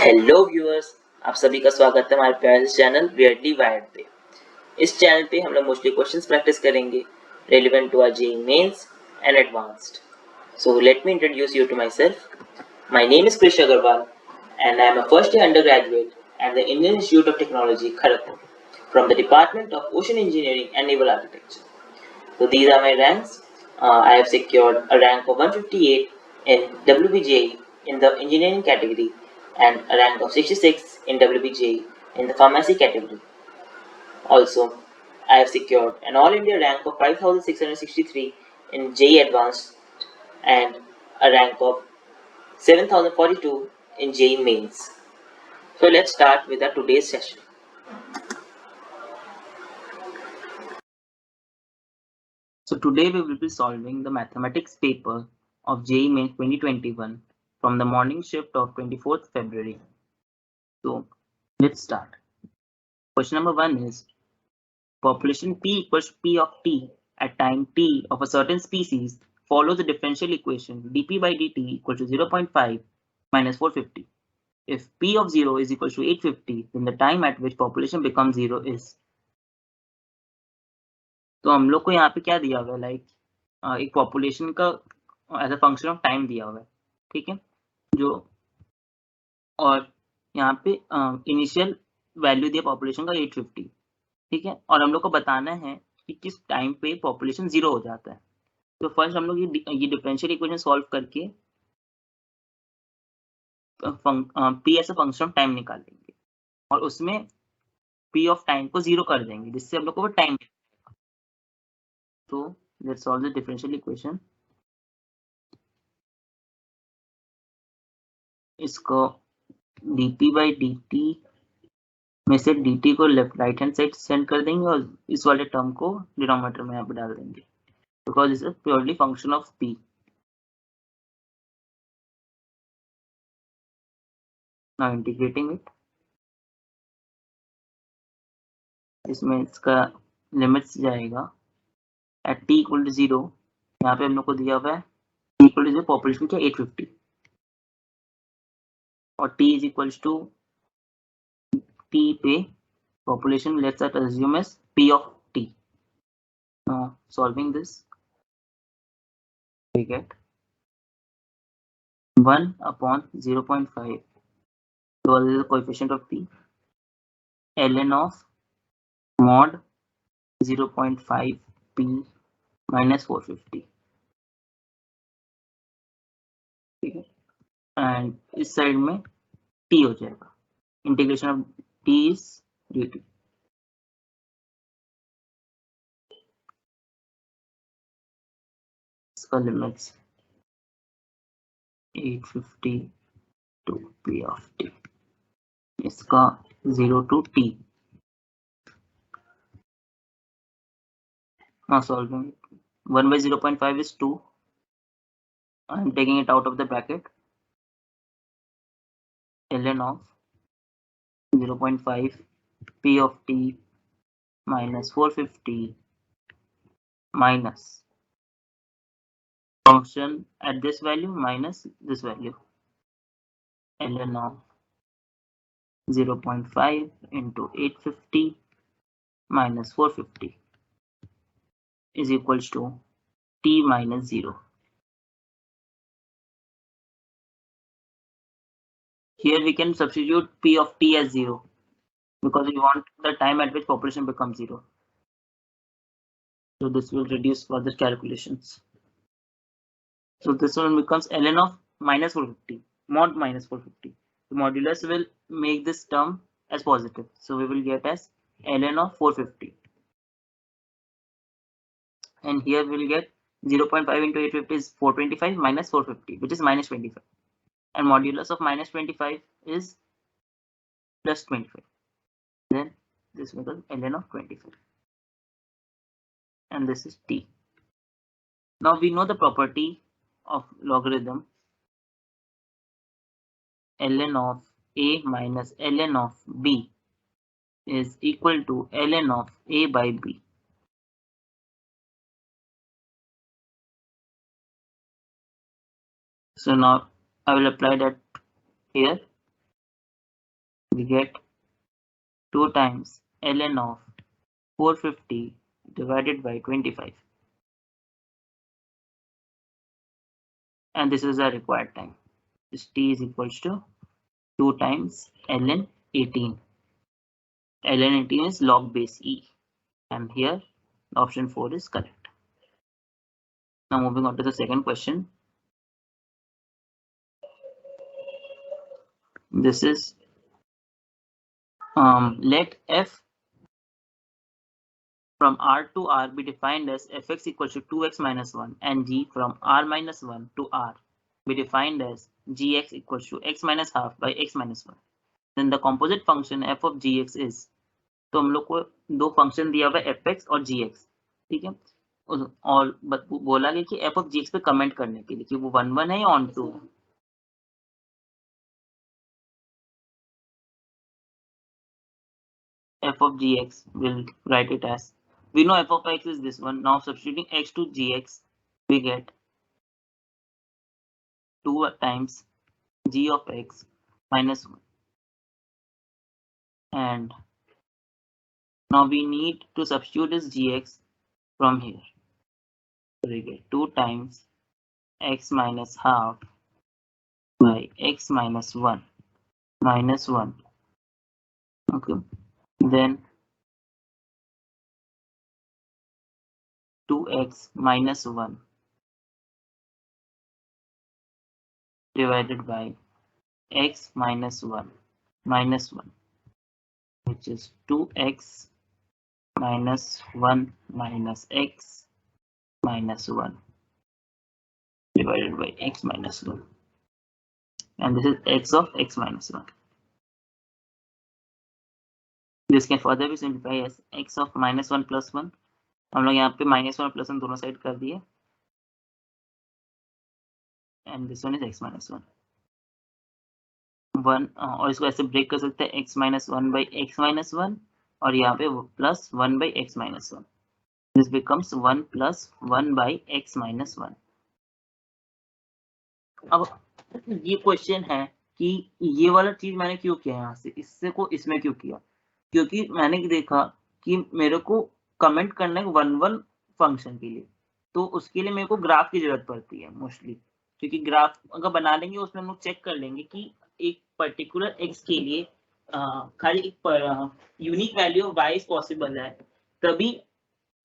Hello viewers, आप सभी का स्वागत है हमारे प्यारे से चैनल वियर्डली वायर्ड पे। इस चैनल पे हम लोग मोस्टली क्वेश्चंस प्रैक्टिस करेंगे relevant to our JEE Mains and advanced. So let me introduce you to myself. My name is Krish Agarwal and I am a first year undergraduate at the Indian Institute of Technology Kharagpur from the Department of Ocean Engineering and Naval Architecture. So these are my ranks. I have secured a rank of 158 in WBJE in the engineering category and a rank of 66 in WBJE in the pharmacy category. Also, I have secured an All India rank of 5663 in JEE Advanced and a rank of 7042 in JEE Mains. So let's start with our today's session. So today we will be solving the mathematics paper of JEE Mains 2021 from the morning shift of 24th February. So let's start. Question number 1 is population P equals P of T at time T of a certain species follows the differential equation dP by dt equal to 0.5 minus 450. If P of 0 is equal to 850, then the time at which population becomes 0 is. तो हम लोग को यहाँ पे क्या दिया हुआ है, लाइक एक पॉपुलेशन का as a function of time दिया हुआ है, ठीक है, जो और यहाँ पे इनिशियल वैल्यू दिया पॉपुलेशन का 850, ठीक है, और हम लोग को बताना है कि किस टाइम पे पॉपुलेशन 0 हो जाता है. तो फर्स्ट हम लोग ये डिफरेंशियल इक्वेशन सॉल्व करके P as a function of time निकालेंगे और उसमें पी ऑफ टाइम को 0 कर देंगे जिससे हम लोग को वो टाइम. तो let's solve the differential equation. इसको dp by dt में से dt को left right hand side send कर देंगे और इस वाले टर्म को डिनोमिनेटर में यहाँ पे डाल देंगे because it's a purely function of p. Now integrating it, इसमें इसका लिमिट्स जाएगा एट t इक्वल टू 0. यहाँ पे हम लोग को दिया हुआ है t इक्वल टू 0 पॉपुलेशन क्या 850 और t is equal to t पे population let's assume as p of t. Now solving this we get 1 upon 0.5. So this is the coefficient of t, ln of mod 0.5 p minus 450, ठीक है, and इस side में t हो जाएगा. Integration of t is dt. इसका limits 850 to p of t, इसका 0 to t. Now solving 1 by 0.5 is 2. I am taking it out of the bracket. Ln of 0.5 p of t minus 450 minus function at this value minus this value, ln of 0.5 into 850 minus 450 is equals to t minus 0. Here we can substitute p of t as 0 because we want the time at which population becomes 0. So this will reduce further calculations. So this one becomes ln of minus 450 mod minus 450. The modulus will make this term as positive. So we will get as ln of 450. And here we will get 0.5 into 850 is 425 minus 450, which is minus 25. And modulus of minus 25 is plus 25. Then this becomes ln of 25. And this is t. Now we know the property of logarithm. Ln of a minus ln of b is equal to ln of a by b. So now I will apply that here. we get 2 times ln of 450 divided by 25, and this is the required time. This t is equals to 2 times ln 18. ln 18 is log base e, and here option 4 is correct. Now moving on to the second question. This is let f from R to R be defined as fx equals to 2x minus 1 and g from R minus 1 to R be defined as gx equals to x minus half by x minus 1. Then the composite function f of gx is, तो हम लोग को दो function दिया हुआ है fx और gx, ठीक है, और बोला गया कि f of gx पे कमेंट करने के लिए कि वो 1 1 है या ऑन 2 है. F of gx, we'll write it as, we know f of x is this one. Now substituting x to gx, we get 2 times g of x minus 1, and now we need to substitute this gx from here. So we get 2 times x minus half by x minus 1 minus 1. Okay, then 2x minus 1 divided by x minus 1 minus 1, which is 2x minus 1 minus x minus 1 divided by x minus 1, and this is x of x minus 1. This can further be simplified as x of minus 1 plus 1. हम लोग यहाँ पे minus 1 plus 1 दोनों side कर दिए, and this one is x minus 1. 1 और इसको ऐसे ब्रेक कर सकते हैं x minus 1 by x minus 1 और यहाँ पे plus 1 by x minus 1. This becomes 1 plus 1 by x minus 1. अब ये क्वेश्चन है कि ये वाला चीज मैंने क्यों किया यहाँ से, इससे को इसमें क्यों किया, क्योंकि मैंने देखा कि मेरे को कमेंट करना है 1 1 फंक्शन के लिए, तो उसके लिए मेरे को ग्राफ की जरूरत पड़ती है मोस्टली, क्योंकि ग्राफ अगर बना लेंगे उसमें हम लोग चेक कर लेंगे कि एक पर्टिकुलर x के लिए खाली एक unique value of y possible है, तभी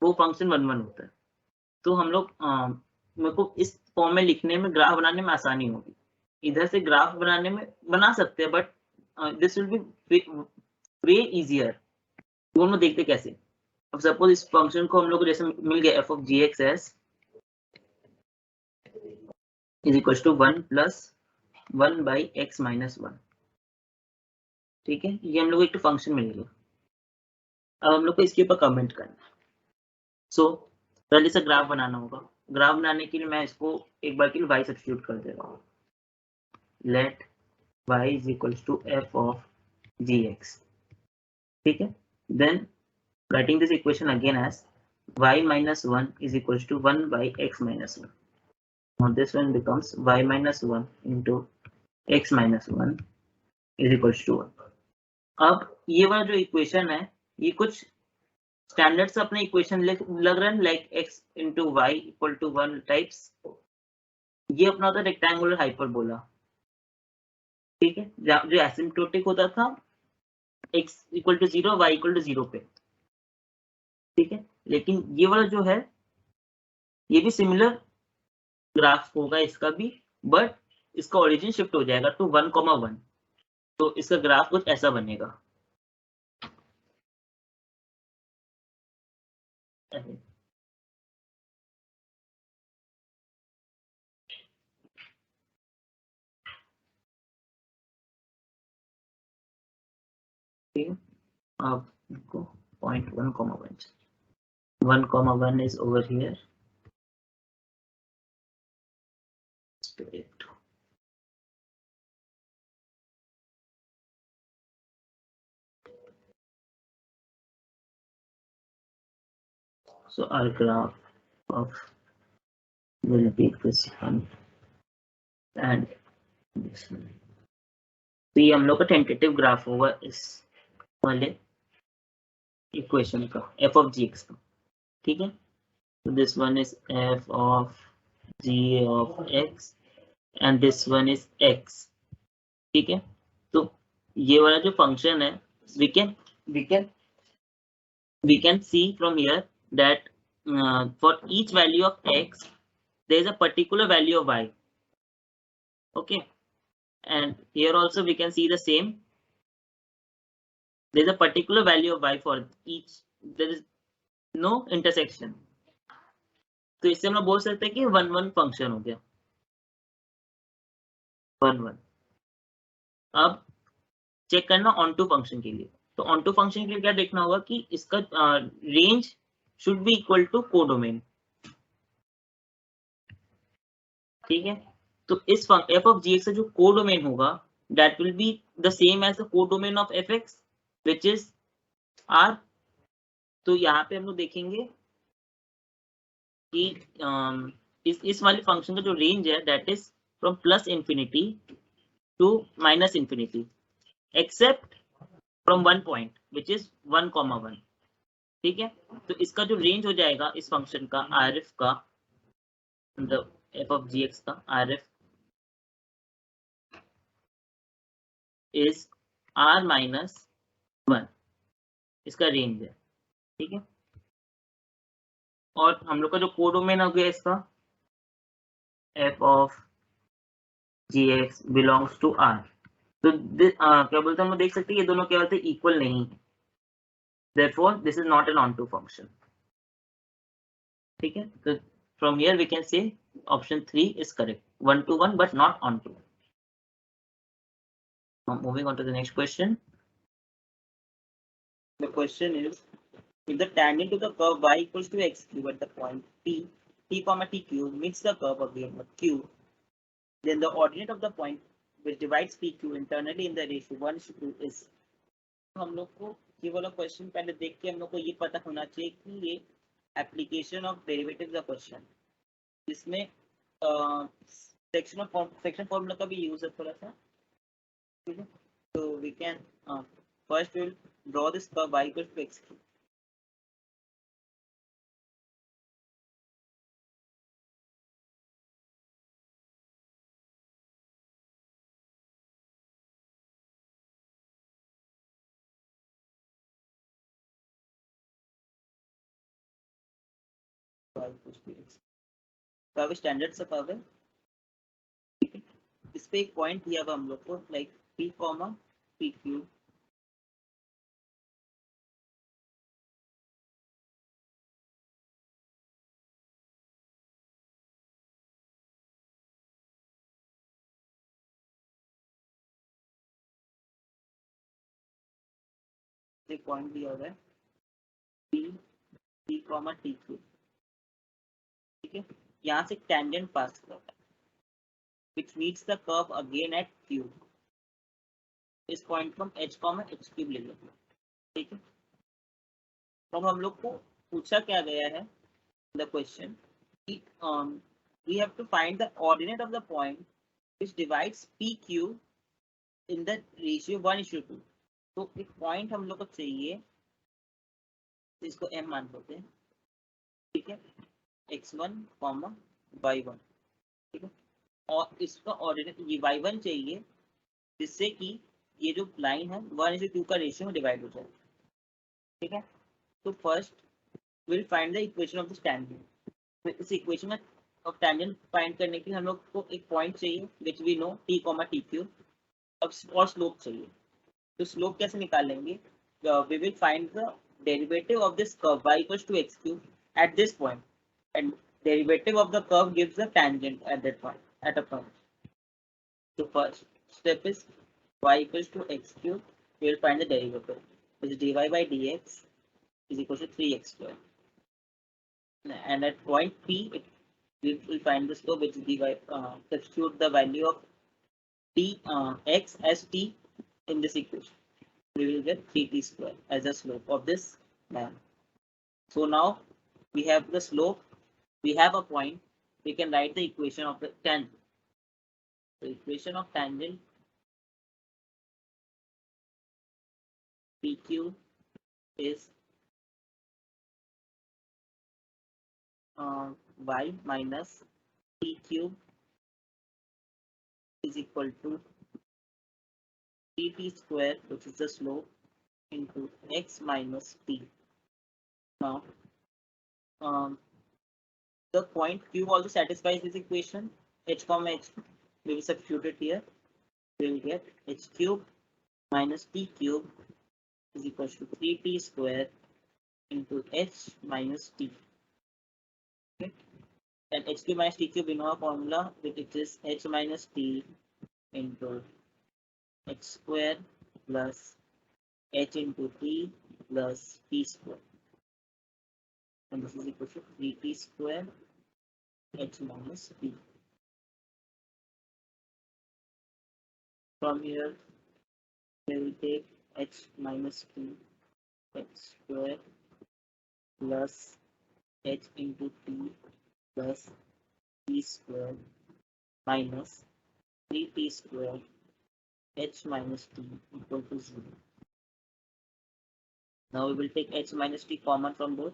वो फंक्शन 1 1 होता है. तो हम लोग मेरे को इस फॉर्म में लिखने में, ग्राफ बनाने में आसानी होगी. इधर से ग्राफ बनाने में बना सकते हैं, but this will be way easier. दोनों देखते कैसे. अब सपोज इस फंक्शन को हम लोग जैसे मिल गया f of gx as is equals to 1 plus 1 by x minus 1. ठीक है, ये हम लोग एक तो फंक्शन मिल गया. अब हम लोग को इसके ऊपर कमेंट करना है. सो पहले से ग्राफ बनाना होगा. ग्राफ बनाने के लिए मैं इसको एक बार के लिए y सब्स्टिट्यूट कर दे रहा हूँ. Let y is equals to f of gx. ठीक है, then writing this equation again as y minus 1 is equals to 1 by x minus 1. Now this one becomes y minus 1 into x minus 1 is equals to 1. अब ये वाला जो equation है, ये कुछ standard से अपने इक्वेशन लग रहा है, like x into y equal to 1 types. ये अपना होता है रेक्टेंगुलर हाइपरबोला. ठीक है, जो एसिम्प्टोटिक होता था x equal to 0 y equal to 0 पे. ठीक है, लेकिन ये वाला जो है ये भी सिमिलर ग्राफ होगा इसका भी, बट इसका ओरिजिन शिफ्ट हो जाएगा टू 1, 1. तो इसका ग्राफ कुछ ऐसा बनेगा. ठीक है, अब इसको 0.1, 1, 1 is over here. So our graph of will be this one and this one. तो ये हम लोग का टेंटेटिव ग्राफ होगा इस वाले इक्वेशन का एफ ऑफ जी एक्स का, ठीक है। तो this one is F of G of X and this one is X, ठीक है। तो ये वाला जो फंक्शन है, we can we can we can see from here that for each value of x there is a particular value of y, okay, and here also we can see the same, there is a particular value of y for each, there is no intersection. तो इससे हम लोग बोल सकते हैं कि one one function हो गया, वन वन। अब चेक करना ऑन टू फंक्शन के लिए, तो ऑन टू फंक्शन के लिए क्या देखना होगा कि इसका range should be equal to codomain, ठीक है। तो इस एफ ऑफ जी एक्स का जो कोडोमेन होगा that will be the same as the codomain of fx which is r। तो यहाँ पे हम लोग देखेंगे कि इस वाले फंक्शन का जो रेंज है that is from plus infinity to minus infinity except from one point which is 1,1, ठीक है। तो इसका जो रेंज हो जाएगा इस फंक्शन का rf का, मतलब f of gx का rf is r minus 1, इसका रेंज है, ठीक है। और हम लोग का जो कोडोमेन हो गया इसका f of gx belongs to r। तो क्या बोलते हैं, हम लोग देख सकते हैं ये दोनों क्या होते हैं, इक्वल नहीं है, therefore this is not an onto function, ठीक है। तो from here we can say option 3 is correct, 1 to 1 but not onto। Moving on to the next question. The question is, if the tangent to the curve y equals to x cube at the point t comma t cube meets the curve again at q, then the ordinate of the point which divides pq internally in the ratio 1:2 is। हम लोग को ये वाला question पहले देख के हम लोग को ये पता होना चाहिए कि ये एप्लीकेशन ऑफ डेरिवेटिव का क्वेश्चन, जिसमें सेक्शन फॉर्मूला का भी यूज है थोड़ा सा, ठीक है। तो we can first will draw this curve y equal to x cube। Curve standard सा कर्व है, इस पे एक पॉइंट दिया हुआ हम लोग को like p comma p cube, एक पॉइंट दिया हुआ है p कॉमा t क्यूब, ठीक है। यहाँ से टेंजेंट पास करता है which meets the curve again at q। इस पॉइंट को हम h कॉमा h क्यूब ले लेंगे, ठीक है। तो हम लोग को पूछा क्या गया है द क्वेश्चन कि we have to find the ordinate of the point which divides pq in the ratio 1:2। तो एक पॉइंट हम लोग को चाहिए, इसको m मान लेते हैं, ठीक है, x1 कॉमा y1, ठीक है। और इसका ऑर्डिनेट ये y1 चाहिए जिससे कि ये जो लाइन है 1:2 का रेशियो में डिवाइड हो जाए, ठीक है। तो first will find the equation of the tangent. तो इस इक्वेशन ऑफ टेंजेंट फाइंड करने के लिए हम लोग को एक पॉइंट चाहिए which we know t comma t cube, अब और स्लोप चाहिए। तो स्लोप कैसे निकालेंगे, we will find the derivative of this curve y equals to x cube at this point, and derivative of the curve gives the tangent at that point, at a point। So first step is y equals to x cube, we will find the derivative, which is dy by dx is equal to 3x square, and at point p we will find the slope, which is dy, substitute the value of t x as t in this equation, we will get 3t square as the slope of this line। So now we have the slope, we have a point, we can write the equation of the tangent। The equation of tangent P cube is y minus T cube is equal to 3t square, which is the slope, into x minus t. Now, um, the point q also satisfies this equation, h comma h. We will substitute it here. We will get h cube minus t cube is equal to 3t square into h minus t. Okay. And h cube minus t cube, we know a formula, which is h minus t into h square plus h into t plus t square. And this is equal to 3t square h minus t. From here, we will take h minus t, h square plus h into t plus t square minus 3t square h minus t equal to 0. Now we will take h minus t common from both.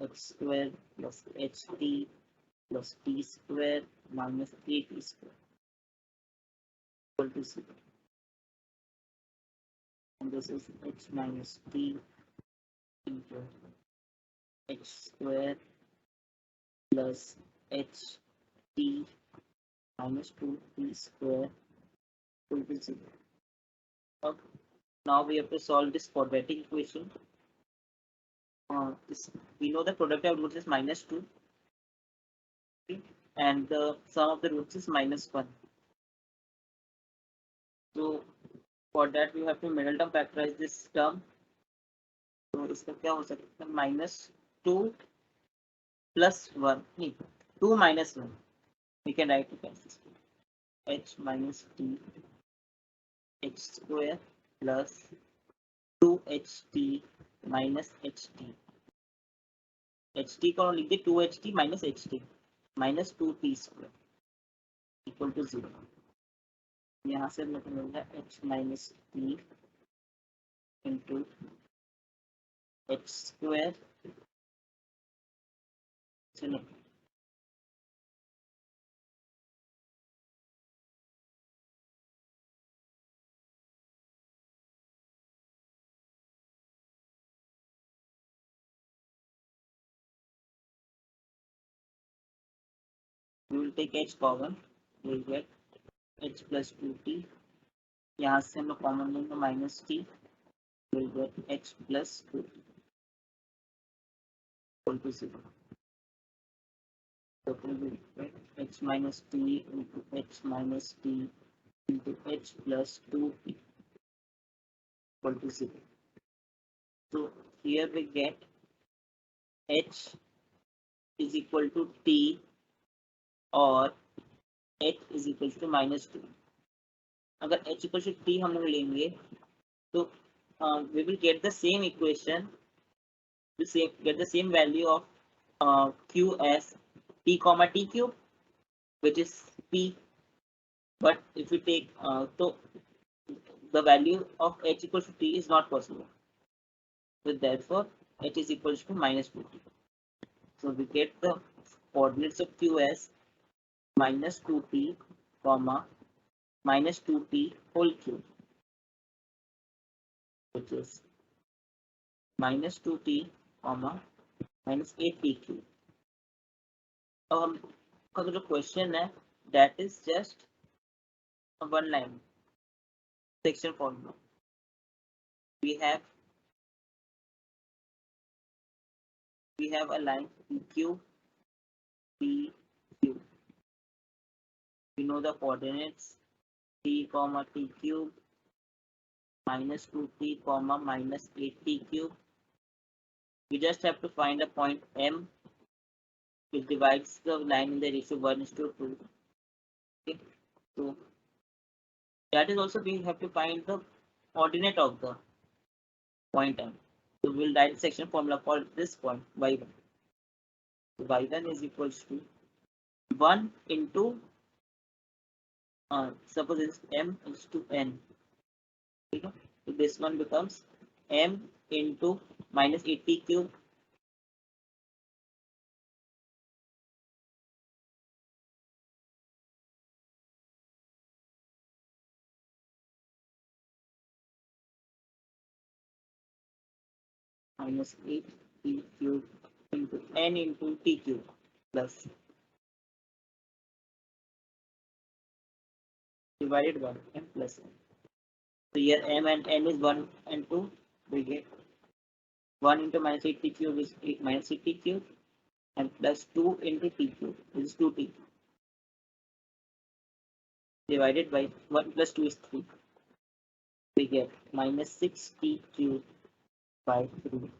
H square plus ht plus t square minus 3t square equal to 0. And this is h minus t into h square plus ht minus 2t square equal to 0. Okay. Now we have to solve this quadratic equation. We know the product of roots is minus 2, okay, and the sum of the roots is minus 1. So for that we have to middle term factorize this term. So इसका क्या हो सकता है, minus 2 plus 1, नहीं 2 minus 1. We can write it as h minus t h square plus 2ht minus ht. ht को लिख दे 2ht minus ht minus 2t square equal to 0. यहाँ से मुझे मिल रहा है h minus t into h square. चलो we will take h common. We will get h plus 2t. यहाँ से हम लोग कॉमन लेंगे minus t. We will get h plus 2t equal to 0. So we will get h minus t into h minus t into h plus 2t equal to 0. So here we get h is equal to t और h is equal to minus 2. अगर h equal to t हम लोग लेंगे तो we will get the same equation, get the same value of q as t comma t cube, which is p. But if we take so the value of h equals to t is not possible. So therefore h is equals to minus 2t. So we get the coordinates of q as minus 2t comma minus 2t whole cube, which is minus 2t comma minus 8t cube. का जो question है, that is just a one line section formula. We have a line PQ, PQ. We know the coordinates t comma t cube minus 2t comma minus 8t cube. We just have to find a point M which divides the line in the ratio 1:2. Okay, so that is also we have to find the ordinate of the point M. So we will write section formula for this point y1. So y1 is equals to 1 into Suppose this m is to n. ठीक है, so this one becomes m into minus 80 cube minus 8t cube into n into t cube plus divided by m plus n. So here m and n is 1 and 2. We get 1 into minus 8t cube is 8 minus 8t cube and plus 2 into t cube. This is 2t divided by 1 plus 2 is 3. We get minus 6t cube by 3.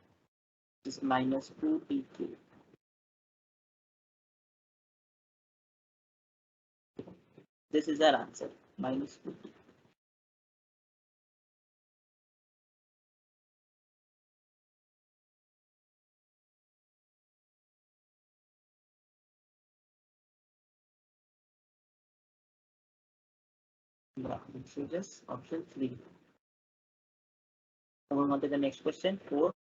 This is minus 2t cube. This is our answer, minus 2t. Yeah, so just option 3. Moving on to the next question, 4.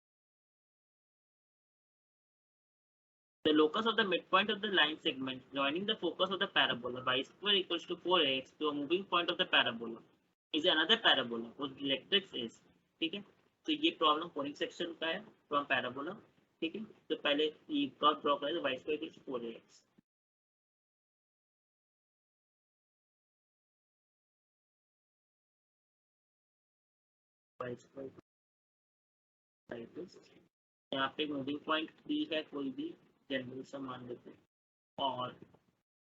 The locus of the midpoint of the line segment joining the focus of the parabola y square equals to 4x to a moving point of the parabola is another parabola whose directrix is, ठीक है, तो ये problem conic section का है from parabola, ठीक है, तो पहले ये कर्व ड्रॉ करें तो y square equals to 4x. y square यहाँ पे मूविंग पॉइंट बी है, कोई भी जनरल सा मान लेते हैं, और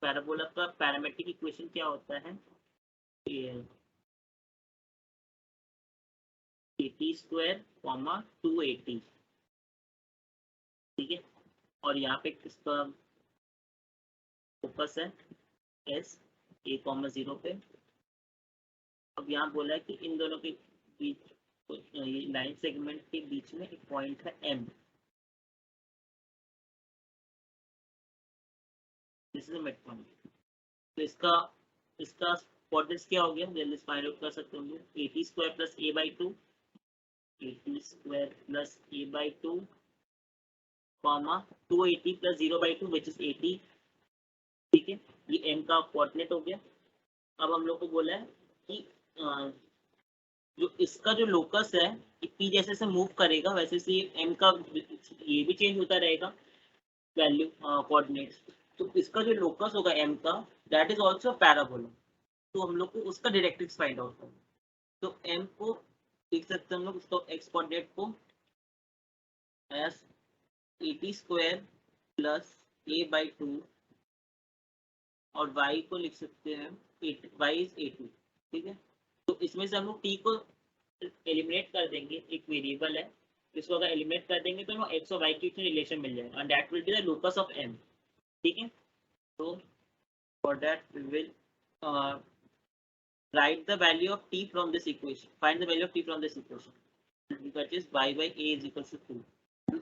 पैराबोला का पैरामेट्रिक इक्वेशन क्या होता है, एटी स्क्वायर कॉमा 280, ठीक है, और यहाँ पे किसका फोकस है एस ए कॉमा 0 पे. अब यहाँ बोला है कि इन दोनों के बीच ये लाइन सेगमेंट के बीच में एक पॉइंट है M. This is mid point. तो इसका इसका कोऑर्डिनेट्स क्या हो गया, जल्दी फाइंड आउट कर सकते होंगे. 80 square plus A by 2, 80 square plus A by 2 comma 280 plus 0 by 2 which is 80, ठीक है, ये एम का कोऑर्डिनेट हो गया. अब हम लोग को बोला है कि जो इसका जो लोकस है पी जैसे से मूव करेगा वैसे से एम का ये भी चेंज होता रहेगा वैल्यू कोऑर्डिनेट्स. तो इसका जो लोकस होगा एम का दैट इज आल्सो पैराबोला. तो हम लोग को उसका डायरेक्ट्रिक्स फाइंड आउट करना. तो एम को लिख सकते हैं हम लोग उसको एक्स कोऑर्डिनेट को S 80 square plus A by 2 और y को लिख सकते हैं y इज 80, ठीक है. तो इसमें से हम लोग t को एलिमिनेट कर देंगे, एक वेरिएबल है, इसको अगर एलिमिनेट कर देंगे तो हमें x और y के बीच में रिलेशन मिल जाएगा and that will be the locus of m, ठीक है. तो for that we will write the value of t from this equation, find the value of t from this equation, that is y by a is equals to 2. And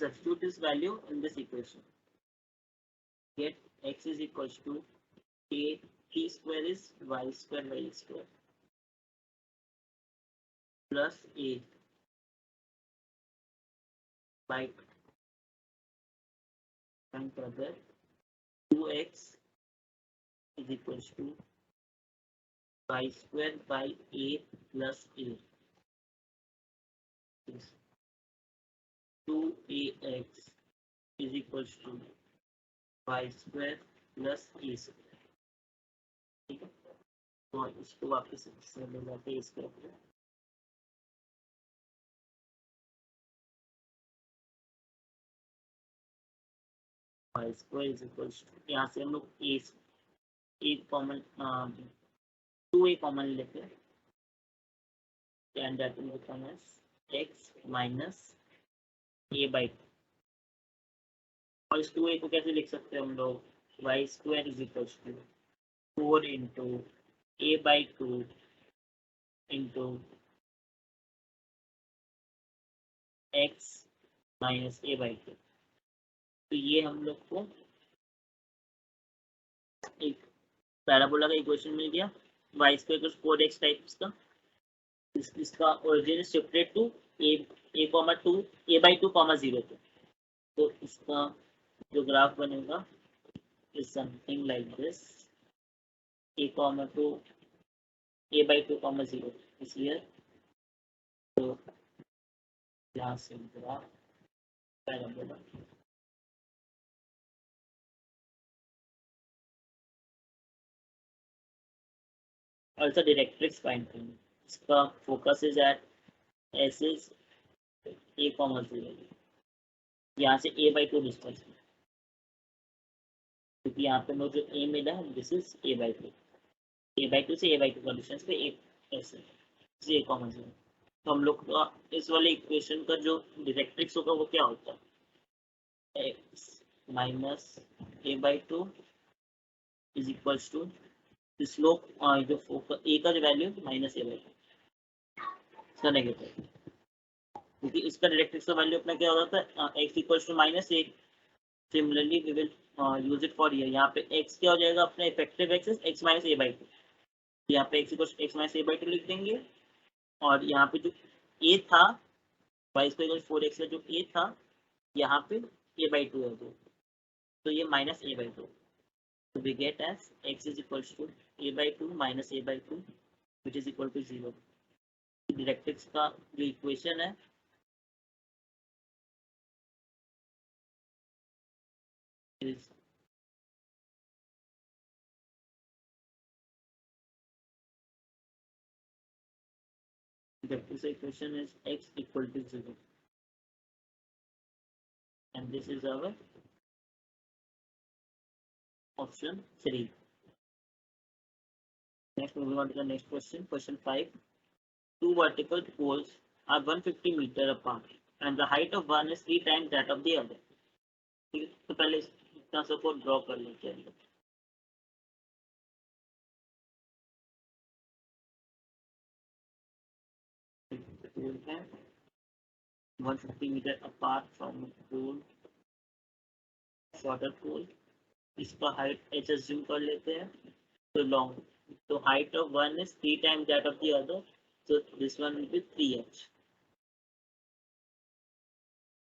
substitute this value in this equation. Get x is equals to a t square is y square y square plus a by and further 2x is equals to y square by a plus a. 2ax is equals to y square plus a square, ठीक है. तो इसको वापस से ले जाते हैं इसको y square is equals to, यहाँ से हम लोग a कॉमन 2a कॉमन लेते हैं and that will become as x minus a by 2. और इस 2a को कैसे लिख सकते हैं हम लोग, y square is equals to 4 into a by 2 into x minus A by two. तो ये हम लोग को एक पैराबोला का इक्वेशन मिल गया वाई स्क्वायर 4x टाइप्स का। इसका origin shifted to A comma two A by two comma 0 पे। तो इसका जो ग्राफ बनेगा is something like this, A comma two A by two comma 0 इसलिए। तो यहाँ से graph parabola also directrix find करेंगे। इसका focus is at S is A comma 0, यहाँ से ए बाई टू डिस्टेंस में, क्योंकि यहाँ पे मुझे जो ए मिला है this is a by to, A by to से ए बाई टू का डिस्टेंस पे एक ऐसे ए कॉमा 0। तो हम लोग का इस वाले इक्वेशन का जो डायरेक्ट्रिक्स होगा वो क्या होता है, X minus A by two is equals to slope जो फोकस ए का जो value minus A by two इसका नेगेटिव, क्योंकि इसका डायरेक्ट्रिक्स का वैल्यू अपना क्या होता है X equals to minus A. Similarly we will use it for year. यहाँ पे एक्स क्या हो जाएगा अपना effective axis X minus A by two, यहाँ पे X equals X minus A by two लिख देंगे। और यहाँ पे जो ए था वाई स्क्वायर 4x का जो ए था यहाँ पे ए बाई टू है तो ये माइनस ए बाई टू। तो we get as X is equals to A by two minus A by two which is equal to 0। Directrix का जो इक्वेशन है is the equation is x equal to 0, and this is our option 3. Next, moving on to the next question. Question 5. Two vertical poles are 150 meter apart, and the height of one is 3 times that of the other. तो पहले इतना सबको draw कर लेते हैं। Pole है 150 metre apart from pole, shorter pole, इसका height h assume कर लेते हैं। तो लॉन्ग, तो height of one is 3 times that of the other, so this one will be 3h,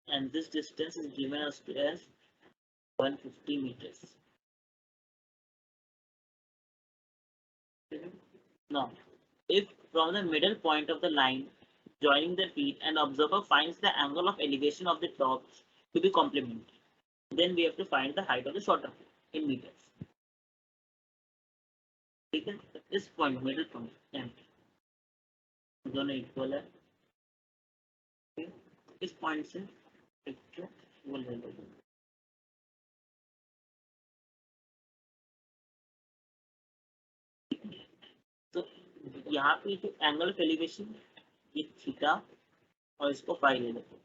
and this distance is given us to as 150 meters. Now, if from the middle point of the line joining the feet an observer finds the angle of elevation of the tops to be complementary, then we have to find the height of the shorter in meters. ठीक है, इस point middle point दोनों equal है, इस point से वो ले लो। तो यहाँ पे जो एंगल ऑफ एलिवेशन ये थीटा और इसको फाई ले लेते,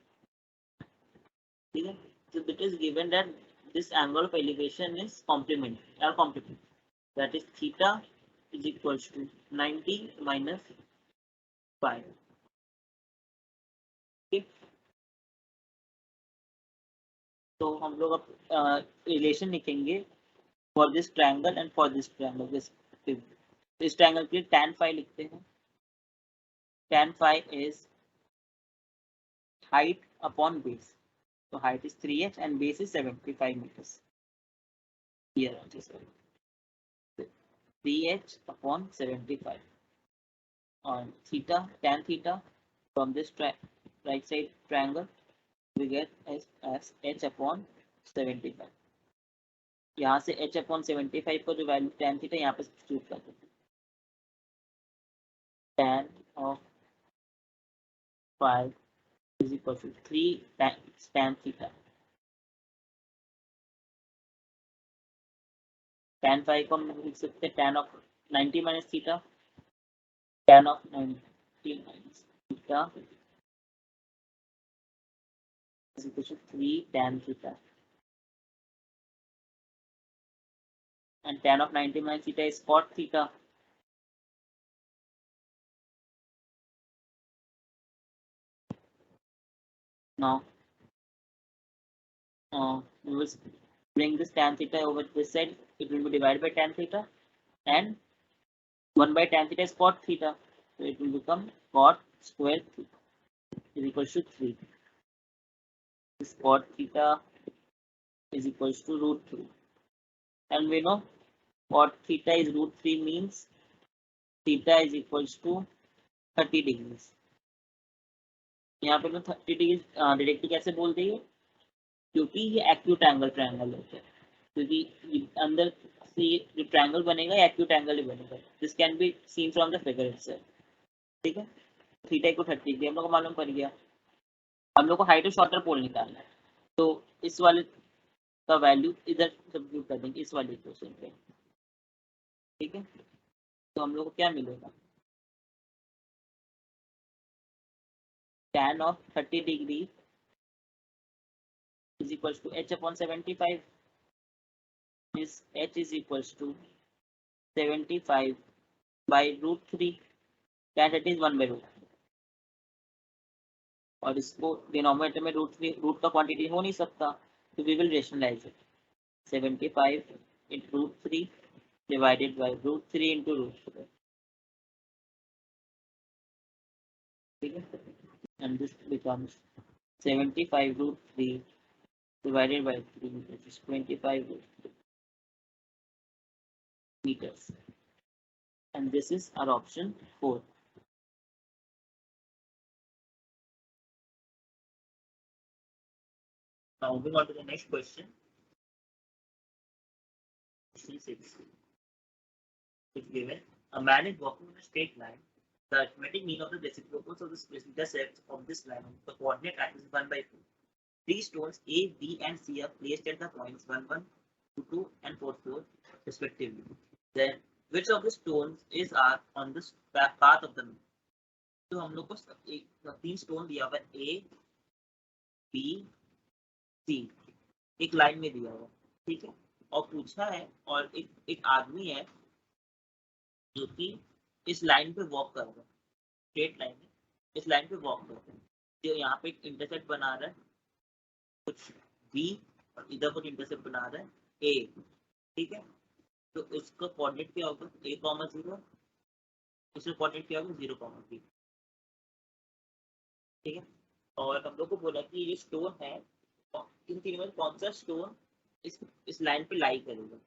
ठीक है। So it is given that this angle of elevation is complementary, that is theta is equals to 90 minus 5. Okay. तो हम लोग अब रिलेशन लिखेंगे for this triangle and for this triangle. इस ट्रायंगल के लिए tan phi लिखते हैं। tan phi is height upon base, so height is 3h and base is 75 meters. Here just 3h upon 75 on theta, tan theta from this right side triangle we get as h upon 75। यहाँ से h upon 75 का जो value tan theta यहाँ पे substitute कर देते हैं। tan of 5 is equal to 3 times tan theta। tan 5 को हम लिख सकते हैं tan of 90 minus theta, tan of 90 minus theta is equal to 3 tan theta, and tan of 90 minus theta is cot theta, Now we will bring this tan theta over this side. It will be divided by tan theta, and 1 by tan theta is cot theta. So it will become cot square theta is equals to 3. This cot theta is equals to root 3. And we know cot theta is root 3 means theta is equals to 30 degrees. यहाँ पे तो 30 degree directly कैसे बोल देंगे, क्योंकि ये acute angle triangle होता है, क्योंकि अंदर से ये जो ट्रायंगल बनेगा एक्यूट एंगल ही बनेगा. This can be seen from the figure itself. ठीक है, थीटा को 30 डिग्री हम लोग को मालूम पड़ गया. हम लोग को हाइट और शॉर्टर पोल निकालना है, तो इस वाले का वैल्यू इधर सब्स्टिट्यूट कर देंगे इस वाले इक्वेशन पे. ठीक है, तो हम लोग को क्या मिलेगा, tan of 30 degree is equals to h upon 75. is h is equals to 75 by root 3. tan 30 is 1 by root, और इसको डिनोमिनेटर में रूट का क्वांटिटी हो नहीं सकता, तो we will rationalize it. 75 into root 3 divided by root 3 into root 3. ठीक है, and this becomes 75 root 3 divided by 3, which is 25 meters, and this is our option 4. Now moving on to the next question. Question 6. It's given a man is walking on a straight line. The arithmetic mean of the reciprocals of the intercepts of this line, the coordinate axis is 1 by 2. Three stones A, B, and C are placed at the points 1, 1, 2, 2, and 4, 4, respectively. Then, which of the stones is are on this path of the moon? तो हम लोग को 3 stone दिया हुआ है, A, B, C, एक line में दिया हुआ. ठीक है, और पूछा है, और एक आदमी है जो कि इस लाइन पे वॉक कर रहा है, स्ट्रेट लाइन में इस लाइन पे वॉक कर रहा है. जो यहाँ पे एक इंटरसेप्ट बना रहा है कुछ B, और इधर कुछ इंटरसेप्ट बना रहा है A. ठीक है, तो उसका कोऑर्डिनेट क्या होगा, A,0, इसका कोऑर्डिनेट क्या होगा 0,3. ठीक है, और हम लोग को बोला कि ये स्टोन है, इन तीनों में कौन सा स्टोन इस लाइन पे लाई करेगा.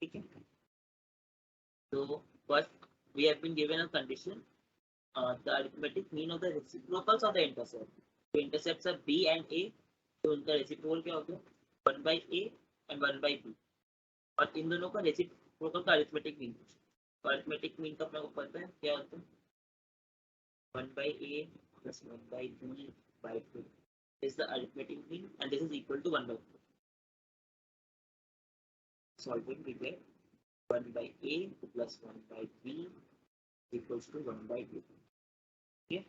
ठीक है, तो first we have been given a condition, the arithmetic mean of the reciprocals of the intercept. तो intercepts are B and A, तो उनका रेसिप्रोकल क्या होगा 1 by A and 1 by B, और इन दोनों का रेसिप्रोकल का अरिथमेटिक मीन. तो अरिथमेटिक मीन का अपने को पता है क्या होता है, 1 by A plus 1 by B by 2 is the arithmetic mean, and this is equal to 1 by 2. Solving we get 1 by A plus 1 by B equals to 1 by 2. ठीक है,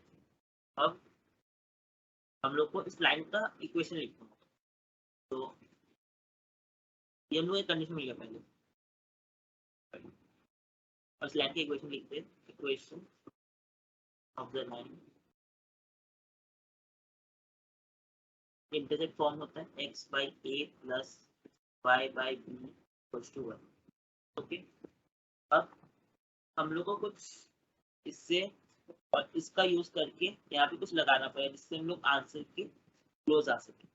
अब हम लोग को इस लाइन का इक्वेशन लिखना होगा. तो ये हम लोग एक कंडीशन मिल गया पहले, और इस लाइन की इक्वेशन लिखते हैं. Equation of the line, intercept form होता है x by A plus y by B equals to 1. Okay, अब हम लोग को कुछ इससे और इसका यूज करके यहाँ पे कुछ लगाना पड़ेगा जिससे हम लोग आंसर के क्लोज आ सके.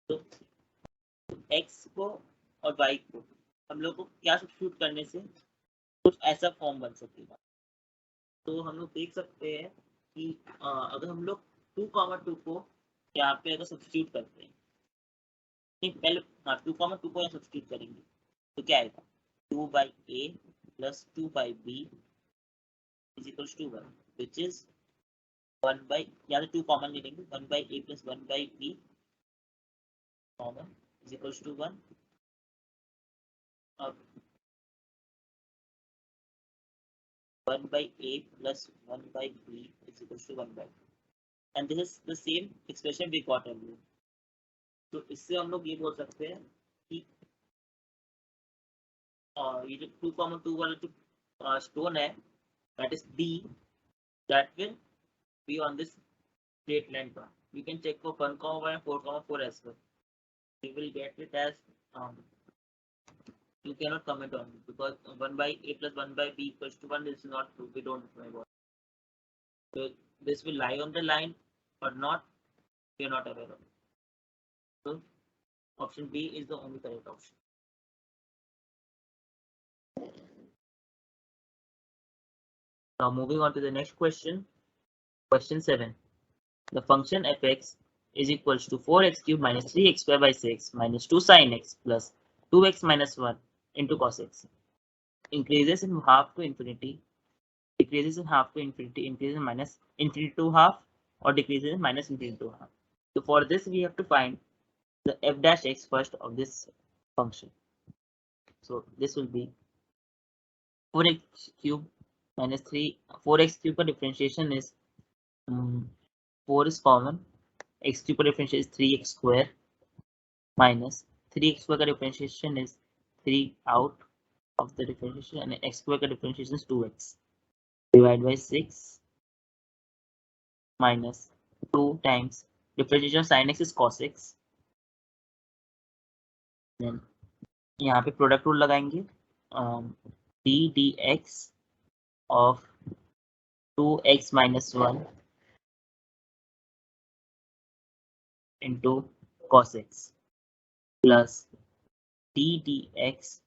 तो x को और y को हम लोग को क्या सब्स्टिट्यूट करने से कुछ ऐसा फॉर्म बन सकेगा. तो हम लोग देख सकते हैं कि अगर हम लोग 2,2 को यहाँ पे अगर सब्स्टिट्यूट करते हैं, ठीक, पहले 2,2 को यहाँ सब्स्टिट्यूट करेंगे तो क्या आएगा, 2 by A plus 2 by B is equals to 1, which is 1 by, यहाँ से 2 कॉमन ले लेंगे, 1 by A plus 1 by B common is equals to 1. अब 1 by A plus 1 by B is equals to 1 by, and this is the same expression we got earlier. तो इससे हम लोग ये बोल सकते हैं कि ये जो 2,2 वाला जो स्टोन है, that is B, that will be on this straight line path. You can check for 1, 1 and 4, 4 as well. You will get it as you cannot comment on it because 1 by a plus 1 by b equals to 1 is not true. We don't know about it. So this will lie on the line or not, we are not aware of it. So option B is the only correct option. Now moving on to the next question. Question 7. The function fx is equals to 4x cubed minus 3x squared by 6 minus 2 sin x plus 2x minus 1 into cos x. Increases in half to infinity, decreases in half to infinity, increases in minus infinity to half, or decreases in minus infinity to half. So for this we have to find the f dash x first of this function. So this will be 4x cubed minus 3, 4x cubed का differentiation is 4 is common, x cubed का differentiation is 3x square minus 3x square का differentiation is 3 out of the differentiation and x square का differentiation is 2x divided by 6 minus 2 times differentiation of sin x is cos x. Then यहाँ पे product rule लगाएंगे d dx of 2x minus 1 into cos x plus d dx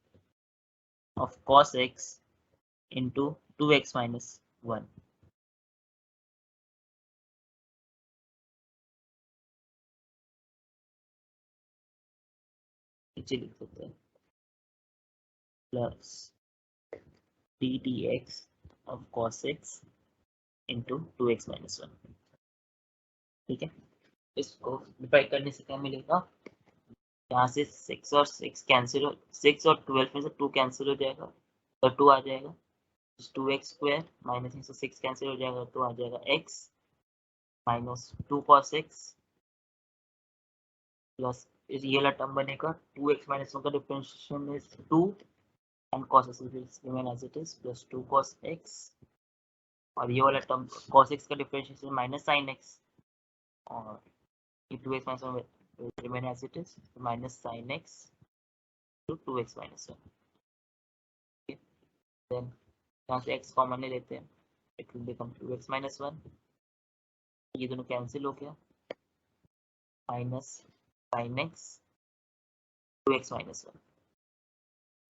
of cos x into 2x minus 1. लिख सकते हैं plus d dx of cos x into 2x minus 1. ठीक है, इसको divide करने से क्या मिलेगा, यहाँ से 6 और 6 कैंसिल हो, 6 और 12 में से 2 कैंसिल हो जाएगा तो 2 आ जाएगा, 2x स्क्वायर माइनस 6 कैंसिल हो जाएगा तो आ जाएगा x minus 2 cos x plus ये वाला टर्म बनेगा 2x माइनस 1 का differentiation is 2 and cos x will remain as it is plus 2 cos x और ये वाला टर्म cos x का डिफरेंशिएशन माइनस sin x और ये 2x minus 1 will remain as it is minus sin x to 2x minus 1. Okay. Then यहाँ से x common ले लेते हैं, it will become 2x minus 1, ये दोनों कैंसिल हो गया minus sin x 2x minus 1.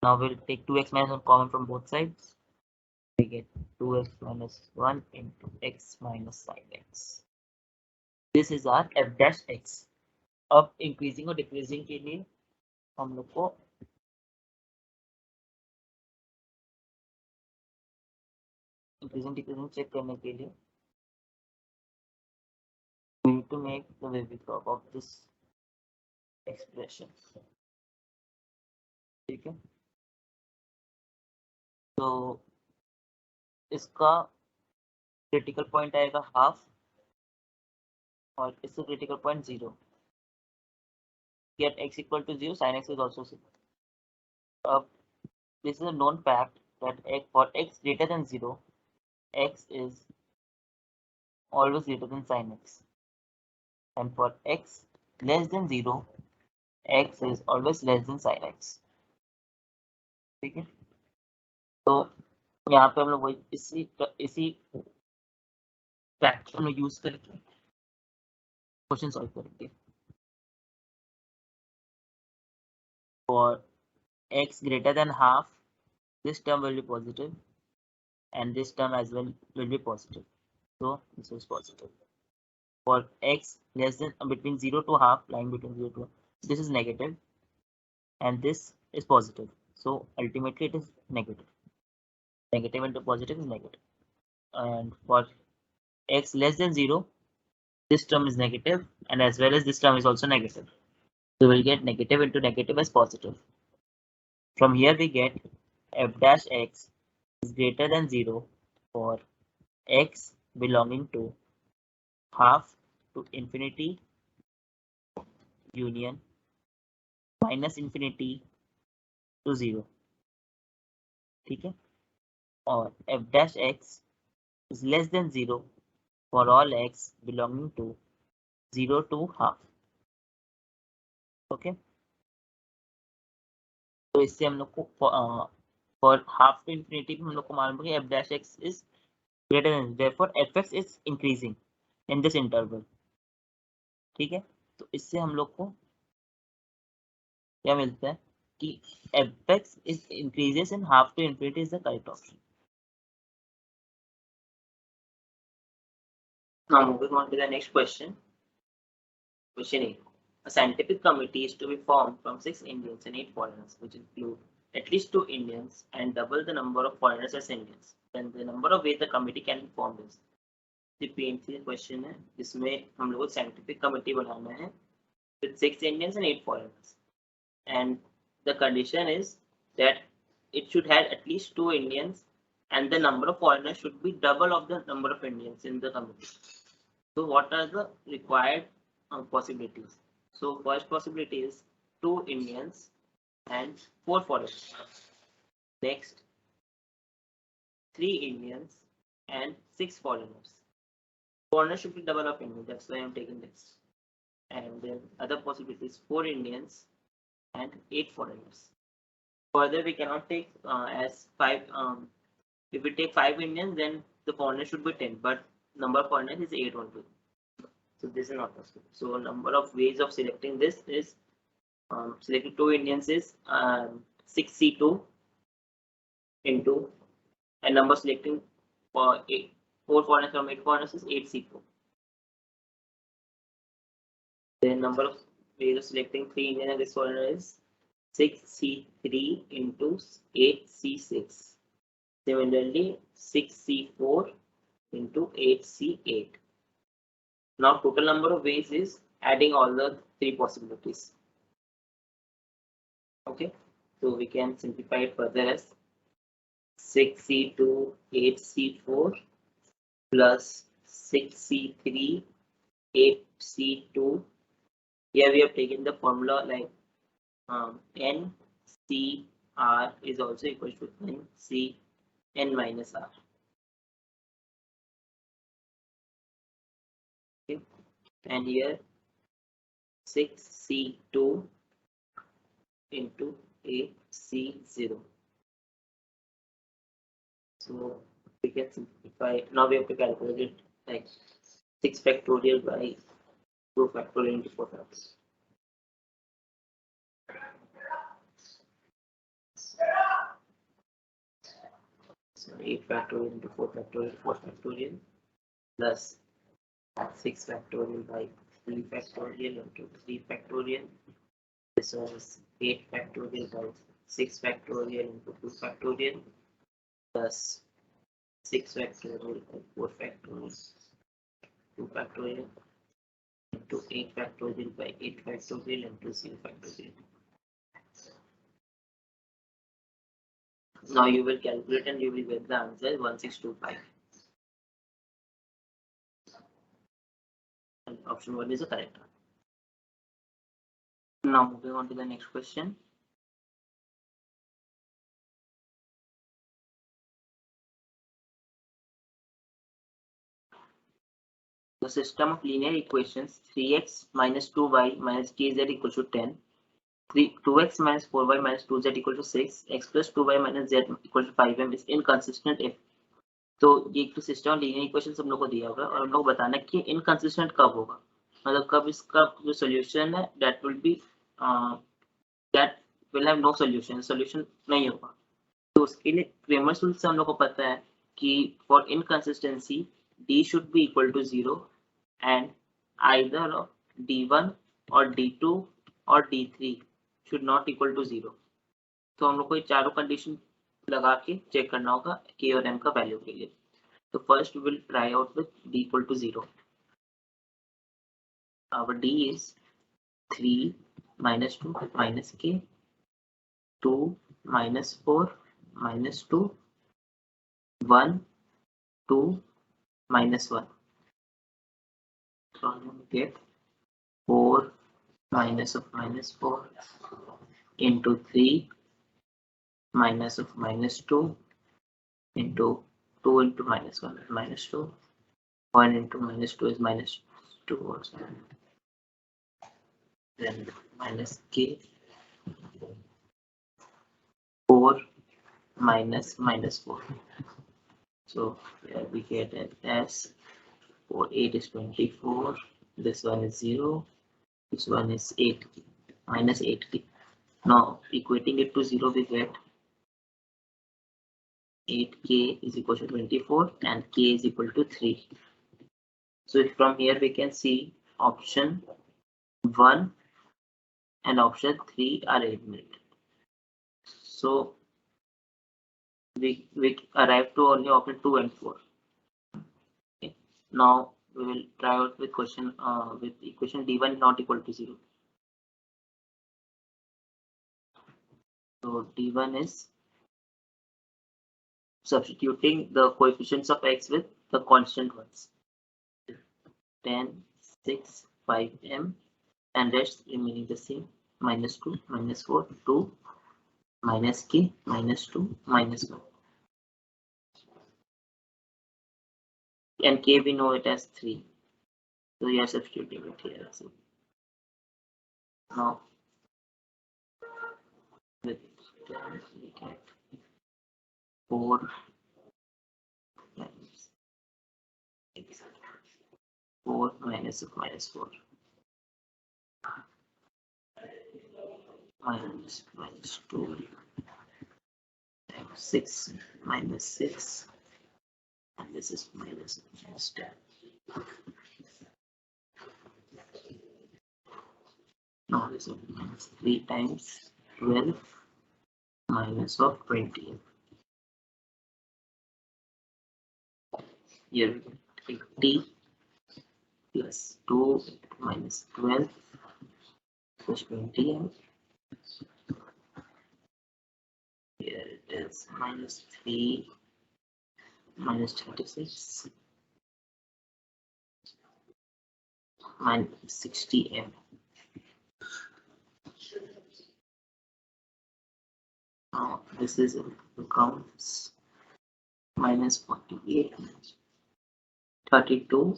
Now we'll take 2x minus 1 common from both sides. We get 2x minus 1 into x minus sin x. This is our f dash x. अब increasing और decreasing के लिए हम लोग को increasing decreasing check करने के लिए we need to make the Weber of this expression. ठीक है, तो इसका क्रिटिकल पॉइंट आएगा हाफ और इसका critical point 0. Get x equal to 0, sin x is also 0. This is a known fact that for x greater than 0, x is always greater than sin x, and for x less than 0, x is always less than sin x. ठीक है, तो यहाँ पे हम लोग वही इसी fact को यूज करके क्वेश्चन सॉल्व करेंगे. For x greater than half, this term will be positive and this term as well will be positive, so this is positive. For x less than between 0 to half, lying between 0 to half, this is negative and this is positive, so ultimately it is negative. Negative into positive is negative. And for x less than 0, this term is negative and as well as this term is also negative, so we'll get negative into negative as positive. From here we get f dash x is greater than 0 for x belonging to half to infinity union minus infinity to 0. ठीक है, और f dash x is less than 0 for all x belonging to 0 to half. Okay, तो इससे हम लोग को for half to infinity हम लोग को मालूम है कि f dash x is greater than, therefore fx is increasing in this interval. ठीक है, तो इससे हम लोग को क्या मिलता है कि fx is increases in half to infinity is the correct option. Now moving on to the next question. Question 8. A scientific committee is to be formed from 6 Indians and 8 foreigners, which include at least 2 Indians and double the number of foreigners as Indians. Then the number of ways the committee can be formed is. The PMC question है, जिसमें हम लोग scientific committee बनाना है with 6 Indians and 8 foreigners, and the condition is that it should have at least 2 Indians and the number of foreigners should be double of the number of Indians in the committee. So what are the required possibilities? So first possibility is 2 Indians and 4 foreigners. Next, 3 Indians and 6 foreigners. Foreigners should be double of Indians, that's why I'm taking this. And then other possibility is 4 Indians and 8 foreigners. Further, we cannot take as 5. If we take 5 Indians, then the foreigners should be 10, but number of foreigners is 8 only. So this is not possible. So number of ways of selecting this is selecting 2 Indians is 6C2 into, and number selecting for 4 foreigners from 8 foreigners is 8C2. The number of ways of selecting 3 Indian and this foreigner is 6C3 into 8C6. Similarly, 6C4 into 8C8. Now total number of ways is adding all the 3 possibilities. Okay, so we can simplify it further as 6C2 8C4 plus 6C3 8C2. Here we have taken the formula like NCR is also equal to NCN minus R. Okay, and here 6C2 into 8C0. So we can simplify. Now we have to calculate it like 6 factorial by 2 factorial into 4 factorial. So 8 factorial into 4 factorial, 4 factorial plus 6 factorial by 3 factorial into 3 factorial. This was 8 factorial by 6 factorial into 2 factorial plus 6 factorial by 4 factorial, 2 factorial into 8 factorial by 8 factorial into 0 factorial. Now you will calculate and you will get the answer 1625. And option 1 is the correct one. Now moving on to the next question. The system of linear equations 3x minus 2y minus kz equals to 10, 2x minus 4y minus 2z equal to 6, x plus 2y minus z equal to 5m is inconsistent if. तो ये एक system of linear equations हम लोग को दिया होगा और हम लोग बताना है कि इनकंसिस्टेंट कब होगा, मतलब कब इसका जो सॉल्यूशन है that will have no solution, solution नहीं होगा. तो उसके लिए क्रेमर्स रूल से हम लोग को पता है कि for inconsistency d should be equal to 0 and either of d1 or d2 or d3 should not equal to 0. तो हम लोग को ये चारों कंडीशन लगा के चेक करना होगा k और m का वैल्यू के लिए. तो first will try out with d equal to 0. Our d is 3 minus 2 minus k, 2 minus 4 minus 2, 1 2 minus 1. So I'm going to get 4 minus of minus 4 into 3 minus of minus 2 into 2 into minus 1 is minus 2. 1 into minus 2 is minus 2 also. then minus k 4 minus minus 4. So here we get it as 4 8 is 24. This one is 0. This one is 8 minus 8k. Now equating it to 0, we get 8k is equal to 24 and k is equal to 3. So from here we can see option 1 and option 3 are eliminated. So we arrive to only option 2 and 4. Okay. Now we will try out with question with equation d1 not equal to 0. So d1 is substituting the coefficients of x with the constant ones. 10, 6, 5m and rest remaining the same. Minus 2, minus 4, 2, minus k, minus 2, minus 1. And k we know it as 3. So we are substituting it here. So now with 10 we get 4 times 6. 4 minus 4 minus 2 times 6 minus 6 and this is minus 10. Now this is minus 3 times 12 minus of 20. Here we get 80 plus 2 minus 12 plus 20 and here it is minus 3 minus 36 minus 60m. Now this is becomes minus 48 32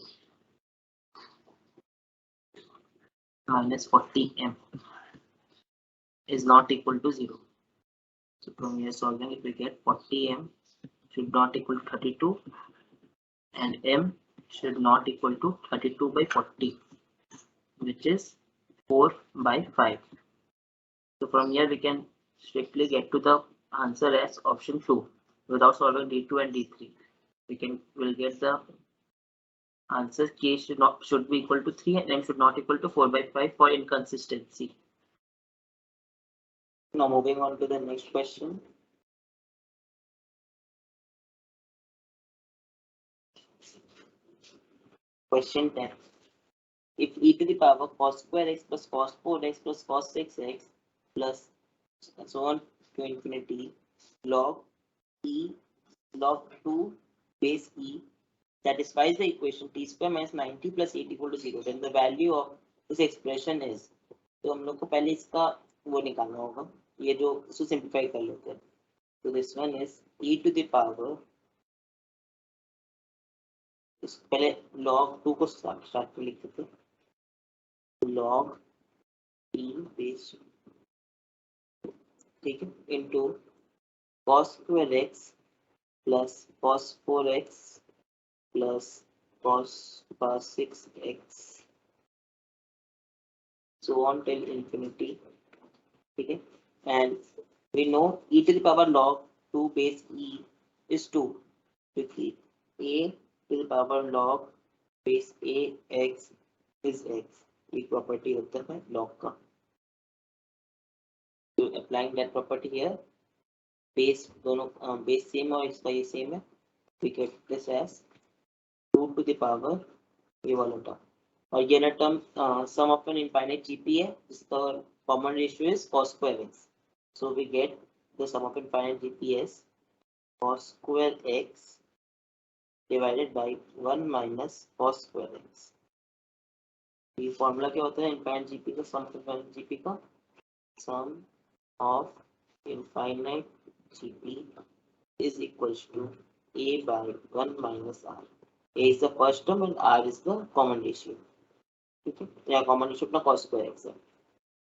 minus 40m is not equal to 0. So from here solving it we get 40m should not equal to 32 and m should not equal to 32 by 40 which is 4 by 5. So from here we can strictly get to the answer as option 2 without solving d2 and d3. Will get the answer k should be equal to 3 and m should not equal to 4 by 5 for inconsistency. Now moving on to the next question. Question 10. If e to the power cos square x plus cos 4x plus cos 6x plus so on to infinity log e log 2 base e satisfies the equation t square minus 90 plus 8 equal to 0, then the value of this expression is. तो हम लोग को पहले इसका वो निकालना होगा, ये जो इसको सिंप्लीफाई कर लेते हैं. तो this one is e to the power, पहले log 2 को स्टार्ट में लिख देते हैं, log e बेस, ठीक है, into cos square x plus cos 4x plus cos 6x so on till infinity, ठीक है, and we know e to the power log 2 base e is 2, क्योंकि a to the power log base a x is x, ये property होता है log का. So applying that property here, base दोनों base same और इसका ये same है, we get this as 2 to the power ये वाला टर्म, और ये ना term sum of an infinite GP है जिसका common ratio is cos square x. So we get the sum of infinite GP as cos square x divided by 1 minus cos square x. ये formula क्या होता है infinite GP का, sum of infinite GP का, sum of infinite GP is equals to a by 1 minus r. A is the first term and r is the common ratio. ठीक है, यहाँ common ratio अपना cos square x है.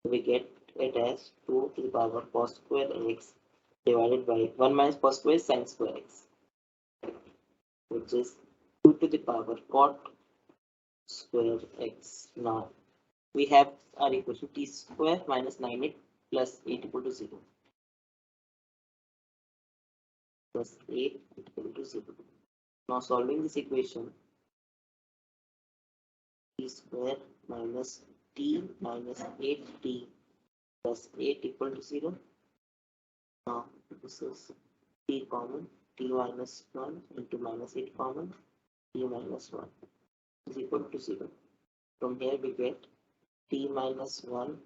We get it as 2 to the power cos square x divided by 1 minus cos square sin square x, which is 2 to the power cot square x. Now we have our equation t square minus 9 plus 8 equal to 0. Plus 8 equal to 0. Now solving this equation, t square minus t minus 8t plus 8 equal to 0. Now this is t common, t minus 1 into minus 8 common, t minus 1 is equal to 0. From here we get t minus 1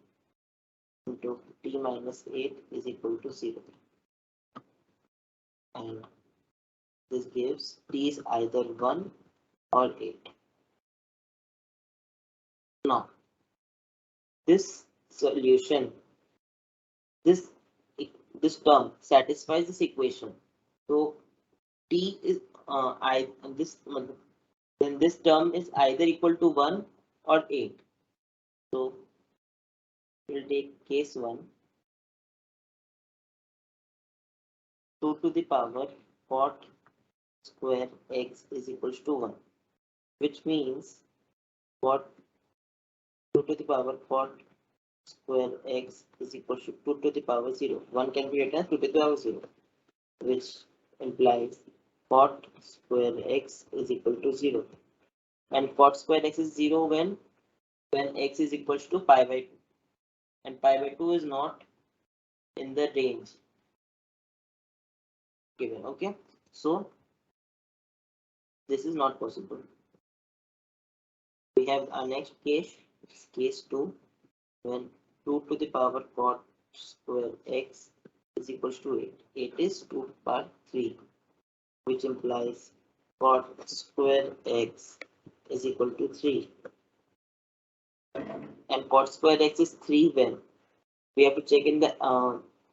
into t minus 8 is equal to 0. And this gives t is either 1 or 8. Now this solution, this this term satisfies this equation. So t is I this then this term is either equal to 1 or 8. So we'll take case 1. 2 to the power cot square x is equals to 1, which means what 2 to the power cot square x is equals to 2 to the power 0. 1 can be written as 2 to the power 0, which implies cot square x is equal to 0. And cot square x is 0 when x is equals to pi by 2. And pi by 2 is not in the range given. Okay, so this is not possible. We have our next case, case 2, when 2 to the power cot square x is equals to 8. 8 is 2 to the power 3, which implies cot square x is equal to 3. And cot square x is 3 when we have to check in the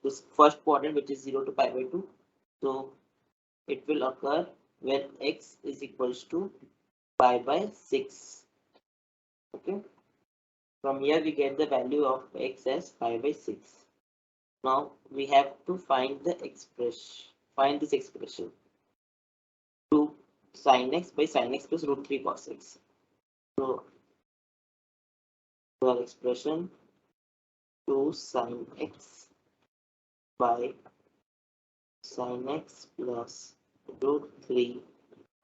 this first quadrant, which is 0 to pi by 2. So it will occur when x is equals to pi by 6. Okay. From here we get the value of x as pi by 6. Now we have to find the expression. Find this expression. 2 sin x by sin x plus root 3 cos x. So our expression 2 sin x by sin x plus root 3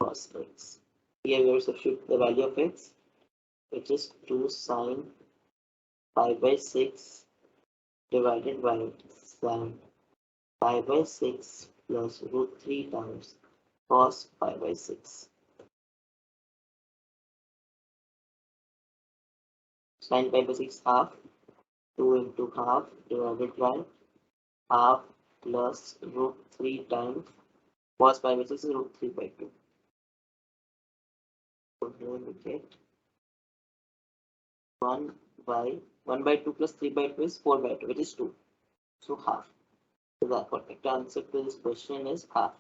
cos x. Here we will substitute the value of x, which is 2 sin pi by 6 divided by sin pi by 6 plus root 3 times cos pi by 6. Sin pi by 6 half, 2 into half divided by half plus root 3 times cos pi by 6 is root 3 by 2. So here we get 1 by 2 plus 3 by 2 is 4 by 2, which is 2. So half. So the correct answer to this question is half.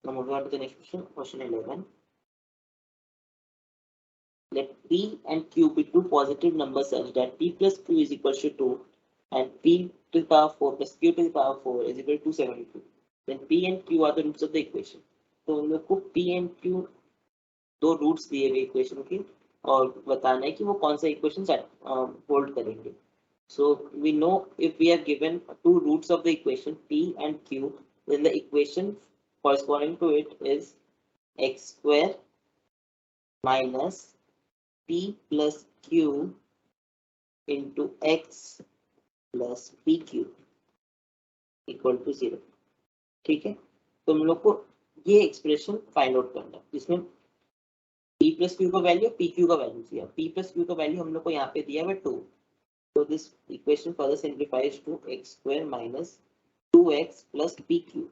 Now moving on to the next question, question 11. Let p and q be two positive numbers such that p plus q is equal to 2 and p to the power 4 plus q to the power 4 is equal to 272. Then p and q are the roots of the equation. तो हम लोग को p and q दो roots दिए हुए equation के और बताना है कि वो कौन सा इक्वेशन होल्ड करेंगे. So we know if we have given two roots of the equation p and q, then the equation corresponding to it is x square minus p plus q into x plus pq equal to 0. ठीक है, तो हम लोग को ये expression find out करना है जिसमें p प्लस क्यू का वैल्यू pq का वैल्यू दिया. p प्लस क्यू का वैल्यू हम लोग को यहाँ पे दिया है 2. So this equation further simplifies to x square minus 2x plus pq.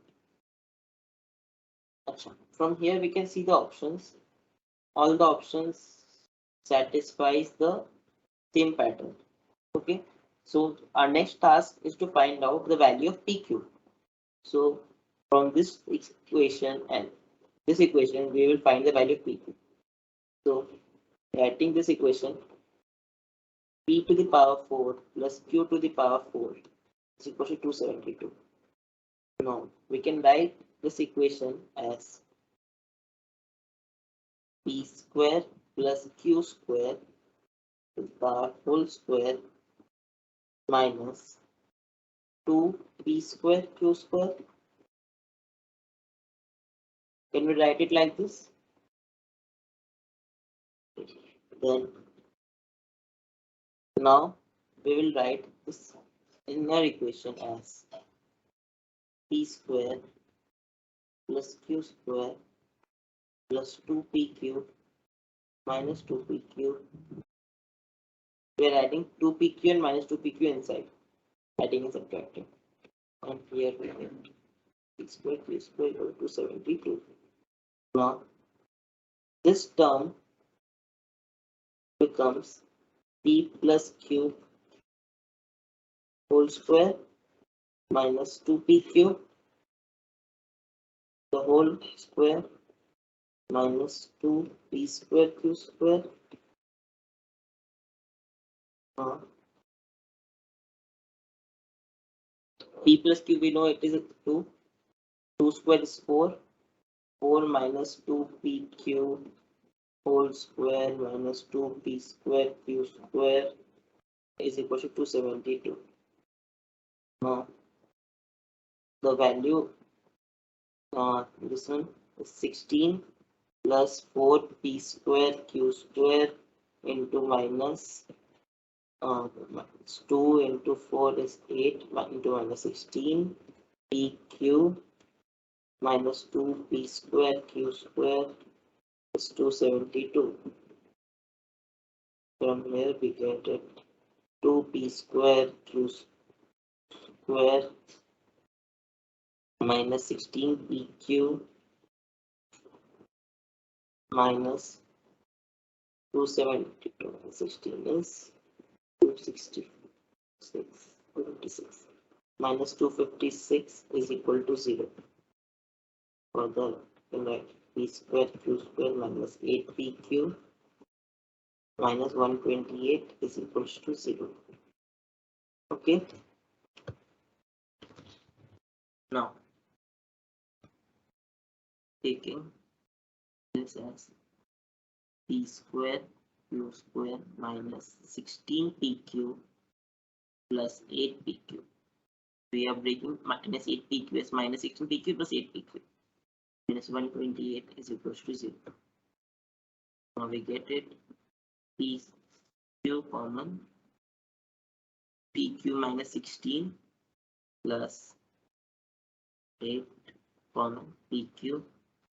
From here we can see the options. All the options satisfies the same pattern. Okay, so our next task is to find out the value of pq. So from this equation and this equation we will find the value of pq. So writing this equation, p to the power 4 plus q to the power 4 is equal to 272. Now we can write this equation as p square plus q square to the power whole square minus 2p square q square. Can we write it like this? Then now we will write this inner equation as p square plus q square plus 2pq minus 2pq. We are adding 2pq and minus 2pq inside, adding and subtracting. And here we get p square q square equal to 72. Now this term becomes p plus q whole square minus 2pq the whole square minus 2p square q square. P plus q we know it is 2. 2 square is 4. 4 minus 2pq whole square minus 2p square q square is equal to 272. Now the value this one is 16 plus 4p square q square into minus 2 into 4 is 8 into minus 16 pq minus 2p square q square is 272. From here we get it 2p square q square minus 16pq minus 272. 16 is 266. 56 minus 256 is equal to 0. Further, p square q square minus 8pq minus 128 is equal to 0. Okay. Now, taking this as p square q square minus 16pq plus 8pq. We are breaking minus 8pq as minus 16pq plus 8pq. Minus 128 is equal to 0. Now we get it pq common, pq minus 16 plus 8 common, pq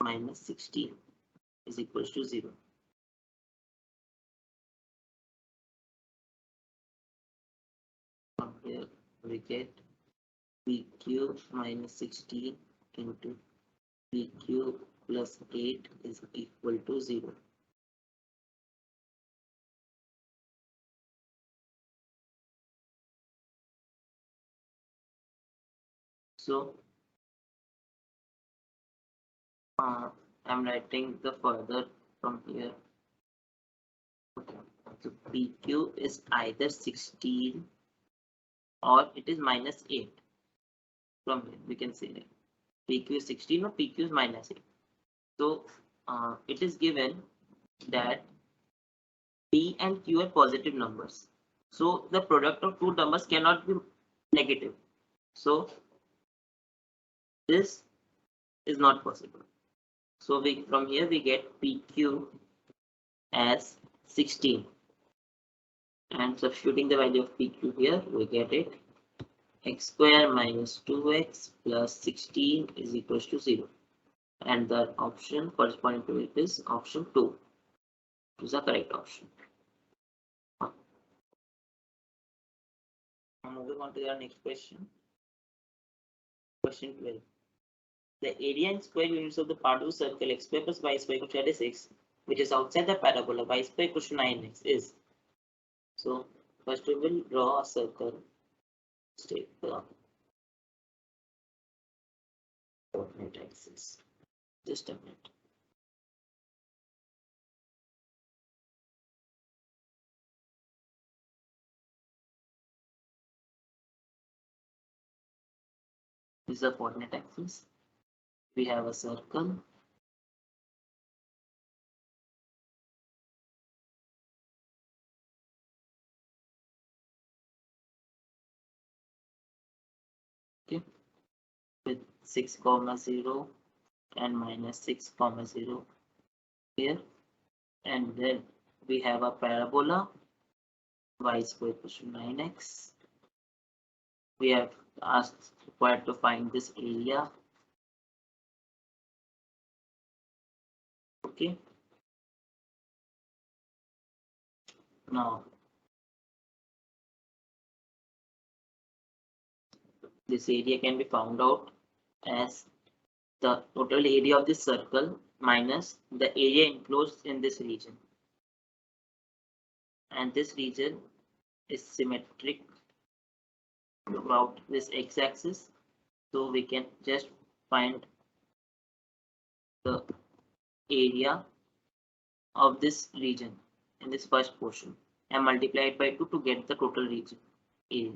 minus 16 is equal to 0. From here we get pq minus 16 into pq plus 8 is equal to 0. So I'm writing the further from here. Okay. So pq is either 16 or it is minus 8. From here we can say that pq is 16 or pq is minus 8. So it is given that p and q are positive numbers. So the product of two numbers cannot be negative. So this is not possible. So from here we get pq as 16. And substituting the value of pq here, we get it x square minus 2x plus 16 is equal to 0. And the option corresponding to it is option 2. It is the correct option. Now moving on to our next question. Question 12. The area in square units of the part of the circle x square plus y square equal to 36, which is outside the parabola y square equal to 9x is. So first we will draw a circle. Take the coordinate axis. Just a minute. This is the coordinate axis. We have a circle. Okay, with 6, 0 and minus 6, 0 here, and then we have a parabola y square equals to 9x. We have asked required to find this area. Okay, now this area can be found out as the total area of this circle minus the area enclosed in this region, and this region is symmetric about this x-axis, so we can just find the area of this region in this first portion and multiply it by 2 to get the total region area.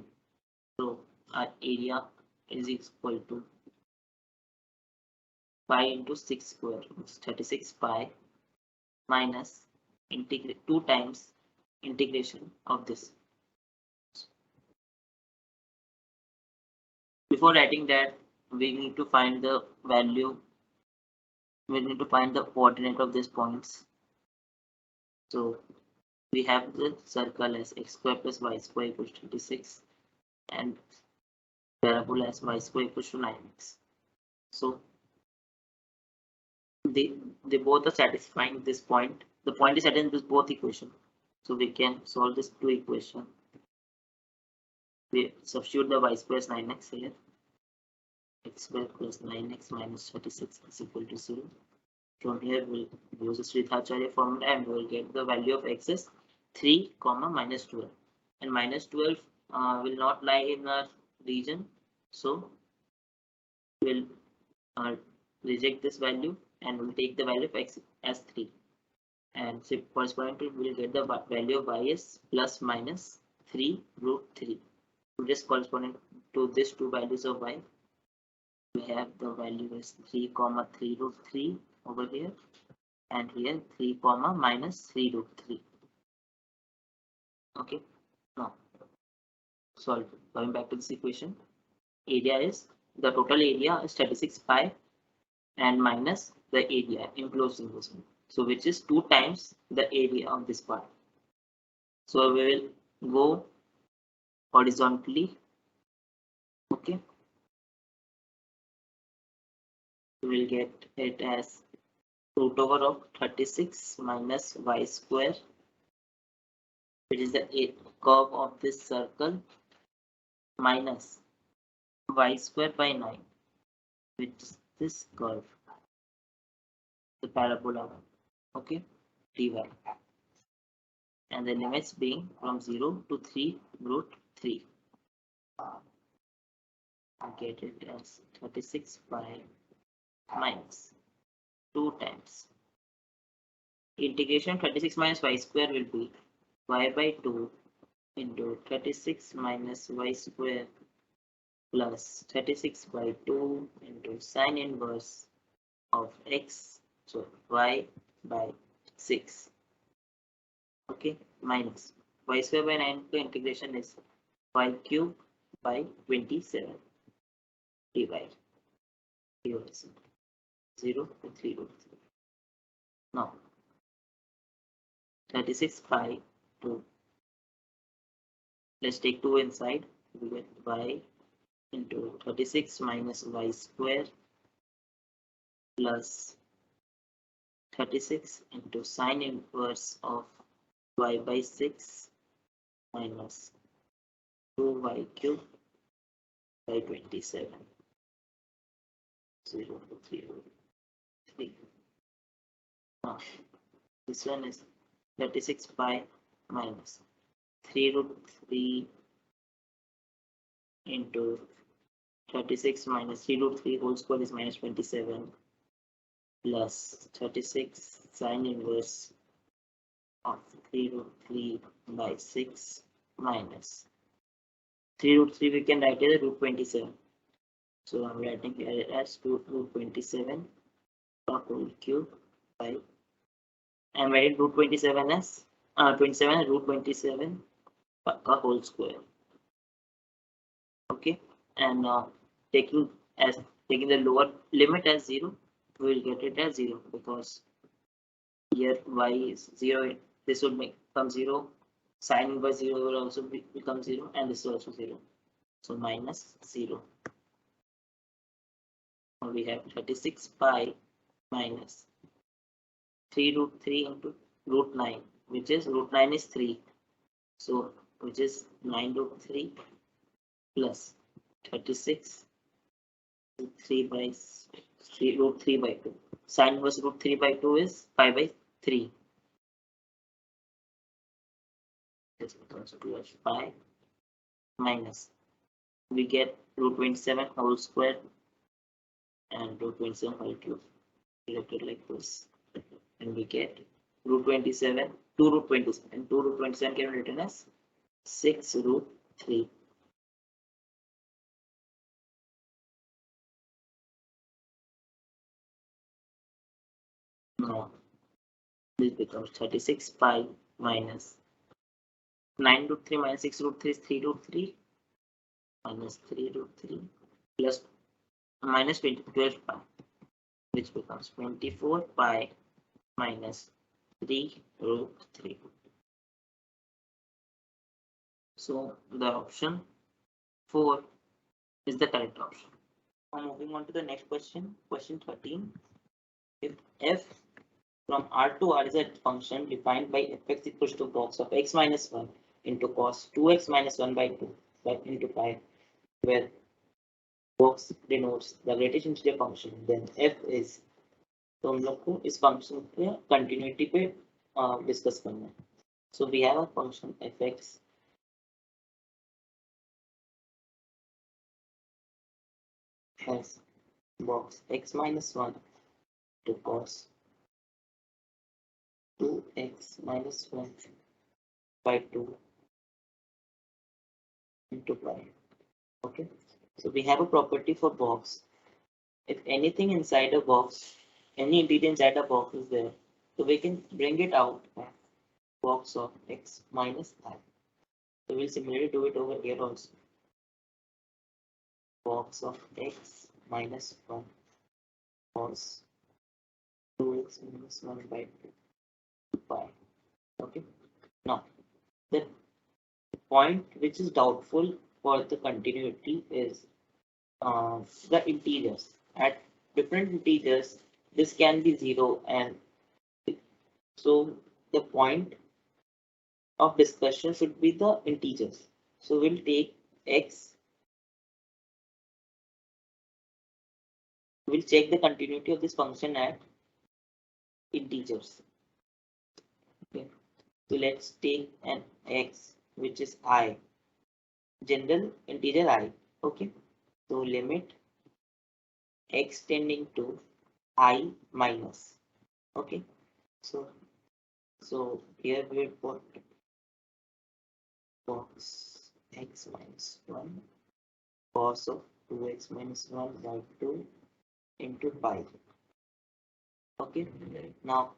So our area is equal to pi into 6 square, which is 36 pi, minus 2 times integration of this. Before writing that, we need to find the value. We need to find the coordinate of these points. So we have the circle as x square plus y square equals to 26 and parabola as y square equals to 9x. So they both are satisfying this point. The point is satisfying this both equation. So we can solve this two equation. We substitute the y square as 9x here. X square plus 9x minus 36 is equal to 0. From here we'll use the Sridharacharya formula and we'll get the value of x as 3, minus 12. And minus 12 will not lie in our region. So we'll reject this value and we'll take the value of x as 3. And so corresponding to it, we'll get the value of y is plus minus 3 root 3. So just corresponding to these two values of y, we have the value is 3, 3 root 3 over here, and here 3, minus 3 root 3. Okay, now solve. Going back to this equation, area is the total area is 36 pi and minus the area enclosed in this one, so which is 2 times the area of this part. So we will go horizontally. Okay, we will get it as root over of 36 minus y square, which is the curve of this circle, minus y square by 9, which is this curve, the parabola. Okay, dy, and the limits being from 0 to 3 root 3. I get it as 36 pi minus 2 times integration 36 minus y square will be y by 2 into 36 minus y square plus 36 by 2 into sine inverse of x, so y by 6. Okay, minus y square by 9 to integration is y cube by 27 divided 0 to 3 root 3. Now 36 pi to, let's take 2 inside, we get y into 36 minus y square plus 36 into sine inverse of y by 6 minus 2y cube by 27. 0 to 3 root 3. Now this one is 36 pi minus 3 root 3 into 36 minus 3 root 3 whole square is minus 27 plus 36 sine inverse of 3 root 3 by 6 minus 3 root 3 we can write as root 27. So I'm writing here as 2 root 27 whole cube by, I'm writing root 27 as 27 and root 27 whole square. Okay, and taking as taking the lower limit as 0, we will get it as 0 because here y is 0. This would become 0. Sine inverse 0 will also become 0, and this is also 0. So minus 0. Now we have 36 pi minus 3 root 3 into root 9, which is root 9 is 3. So which is 9 root 3 plus 36 3 by 3 root 3 by 2. Sine inverse root 3 by 2 is pi by 3. This becomes 2 as pi minus, we get root 27 whole square and root 27 whole cube directed like this, and we get root 27, 2 root 27, and 2 root 27 can be written as 6 root 3. Now this becomes 36 pi minus 9 root 3 minus 6 root 3 is 3 root 3 minus 3 root 3 plus minus 12 pi, which becomes 24 pi minus 3 root 3. So the option 4 is the correct option. Now moving on to the next question, question 13. If f from R to R is a function defined by fx equals to box of x minus 1 into cos 2x minus 1 by 2 into pi, where box denotes the greatest integer function, then f is, तो हम लोग को इस function के continuity पे discuss करना है. So we have a function fx as box x minus 1 to cos 2x minus 1 by 2 into pi. Okay, so we have a property for box. If anything inside a box, any integer inside a box is there, so we can bring it out as box of x minus I. So we'll similarly do it over here also. Box of x minus 1 cos 2x minus 1 by 2 pi. Okay, now the point which is doubtful for the continuity is the integers. At different integers, this can be 0, and so the point of discussion should be the integers. So we'll take x, we'll check the continuity of this function at integers. Okay, so let's take an x which is I, general integer I. Okay, so limit x tending to I minus. Okay, so here we put box x minus 1 cos of 2x minus 1 by 2 into pi. Okay, now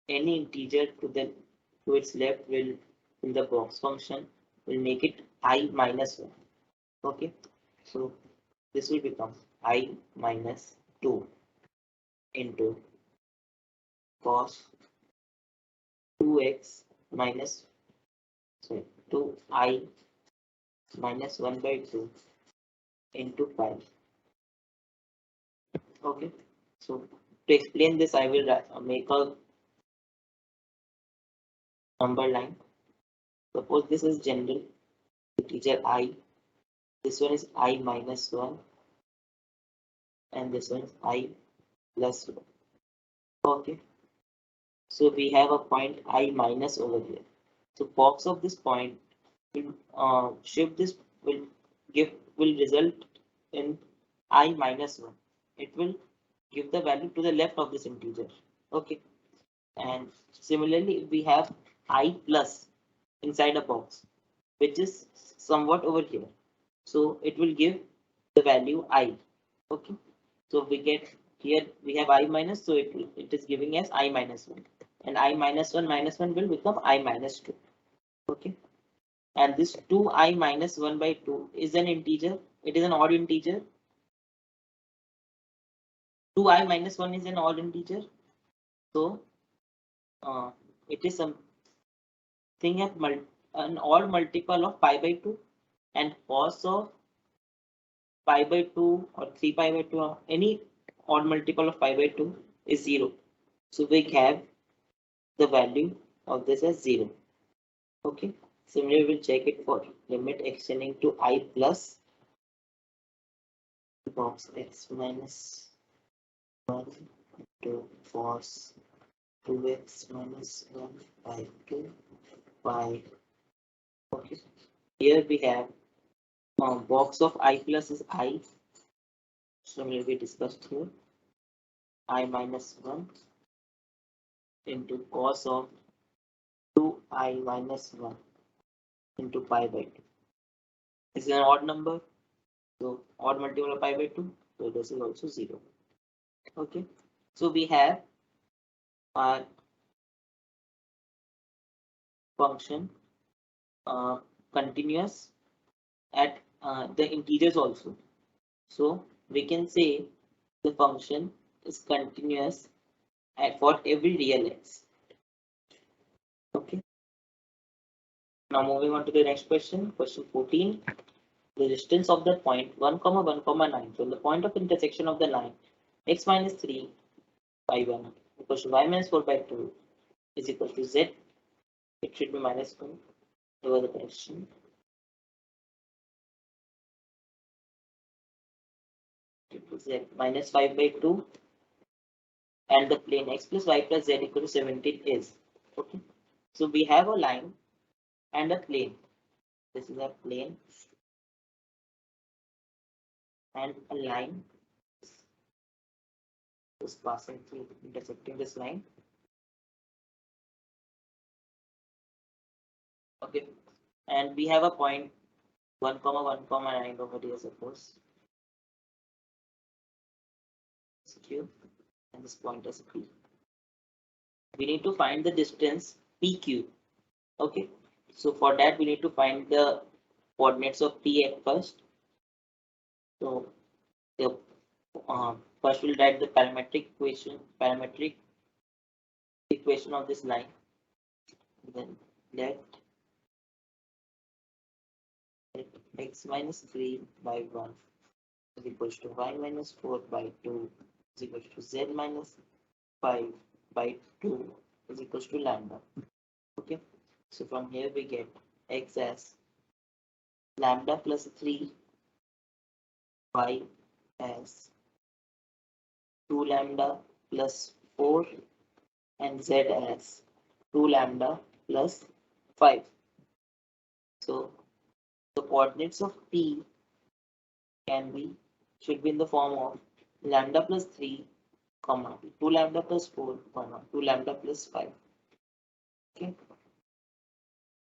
any integer to its left will, in the box function, will make it I minus 1. Okay, so this will become I minus 2 into cos 2x minus, sorry, 2I minus 1 by 2 into pi. Okay, so to explain this, I will make a number line. Suppose this is general integer I, this one is I minus 1, and this one is I plus 1. Okay, so we have a point I minus over here. So box of this point will shift this, will result in I minus 1. It will give the value to the left of this integer. Okay, and similarly we have I plus inside a box which is somewhat over here, so it will give the value I. Okay, so we get here we have I minus, so it is giving us I minus 1, and I minus 1 will become I minus 2. Okay, and this 2I minus 1 by 2 is an integer. It is an odd integer. 2I minus 1 is an odd integer. So it is something an odd multiple of pi by 2, and cos of pi by 2 or 3 pi by 2 or any odd multiple of pi by 2 is 0. So we have the value of this as 0. Okay. Similarly, we'll check it for limit extending to I plus box x minus 1 to cos 2x minus 1 by 2 by. Okay. Here we have box of I plus is I. Similarly, we discussed here I minus 1 into cos of 2I minus 1 into pi by 2. This is an odd number, so odd multiple of pi by 2, so this is also 0. Okay, so we have our function continuous at the integers also. So we can say the function is continuous for every real x. Okay, now moving on to the next question, question 14. The distance of the point 1, 1, 9 from the point of intersection of the line x minus 3 by 1 equals to y minus 4 by 2 is equal to z. It should be minus 1 over the question. Z minus 5 by 2, and the plane x plus y plus z equal to 17 is. Okay, so we have a line and a plane. This is a plane and a line is passing through, intersecting this line. Okay, and we have a point 1, 1, 9 over here, suppose. It's Q, and this point is P. We need to find the distance PQ. Okay, so for that we need to find the coordinates of P at first. So the first we'll write the parametric equation of this line. Then let x minus 3 by 1 is equals to y minus 4 by 2 is equals to z minus 5 by 2 is equals to lambda. Okay, so from here we get x as lambda plus 3, y as 2 lambda plus 4, and z as 2 lambda plus 5. So the coordinates of P should be in the form of lambda plus 3, comma 2 lambda plus 4, comma 2 lambda plus 5. Okay.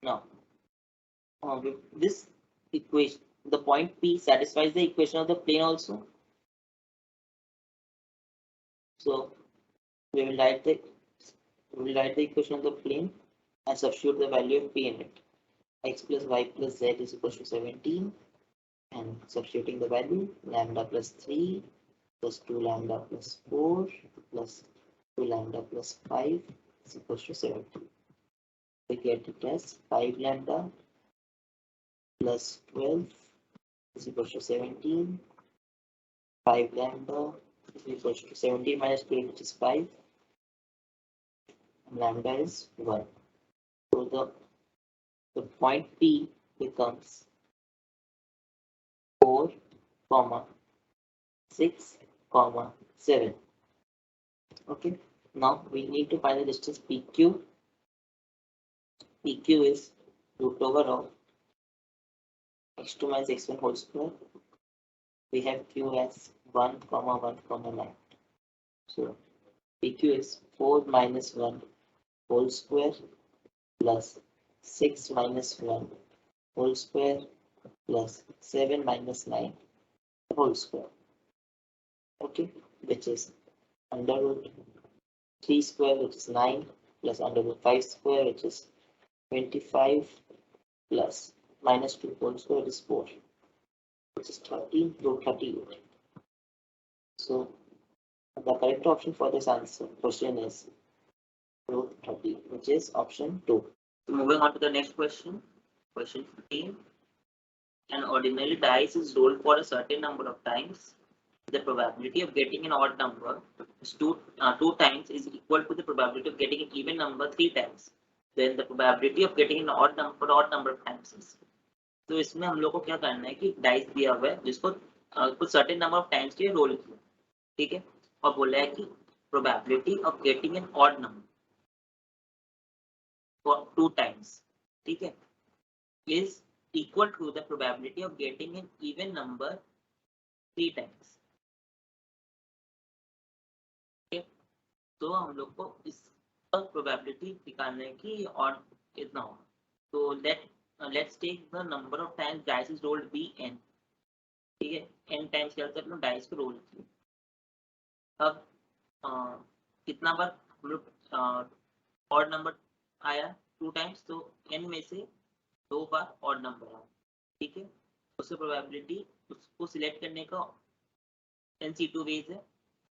Now, with this equation, the point P satisfies the equation of the plane also. So we will write the equation of the plane and substitute the value of P in it. X plus y plus z is equal to 17, and substituting the value lambda plus 3 plus 2 lambda plus 4 plus 2 lambda plus 5 is equal to 17. We get it as 5 lambda plus 12 is equal to 17. 5 lambda is equal to 17 minus 12, which is 5. And lambda is 1. So the point P becomes 4, 6, 7. Okay. Now we need to find the distance PQ. PQ is root over of x2 minus x1 whole square. We have Q as 1, 1, 9. So PQ is 4 minus 1 whole square plus 6 minus 1 whole square plus 7 minus 9 whole square. Okay, which is under root 3 square, which is 9, plus under root 5 square, which is 25, plus minus 2 whole square is 4, which is 13 root 38. So the correct option for this answer question is root 30, which is option 2. So moving on to the next question, question 15. An ordinary dice is rolled for a certain number of times. The probability of getting an odd number is two times is equal to the probability of getting an even number 3 times. Then the probability of getting an odd number of times is. तो इसमें हम लोग को क्या करना है कि dice दिया हुआ है जिसको कुछ सर्टेन नंबर ऑफ टाइम्स के लिए रोल किया, ठीक है, और बोला है कि probability of getting an odd number for 2 times, ठीक है, is equal to the probability of getting an even number 3 times. तो हम लोग को इसका प्रोबेबिलिटी निकालना है कि और कितना होगा। तो let's take the number of times dice is rolled be N, ठीक है, एन टाइम्स क्या करते हैं डाइस को रोल किया। अब कितना बार हम लोग ऑड नंबर आया 2 टाइम्स, तो एन में से 2 बार ऑड नंबर आया, ठीक है, उससे प्रोबेबिलिटी उसको सिलेक्ट करने का NC2 वेज है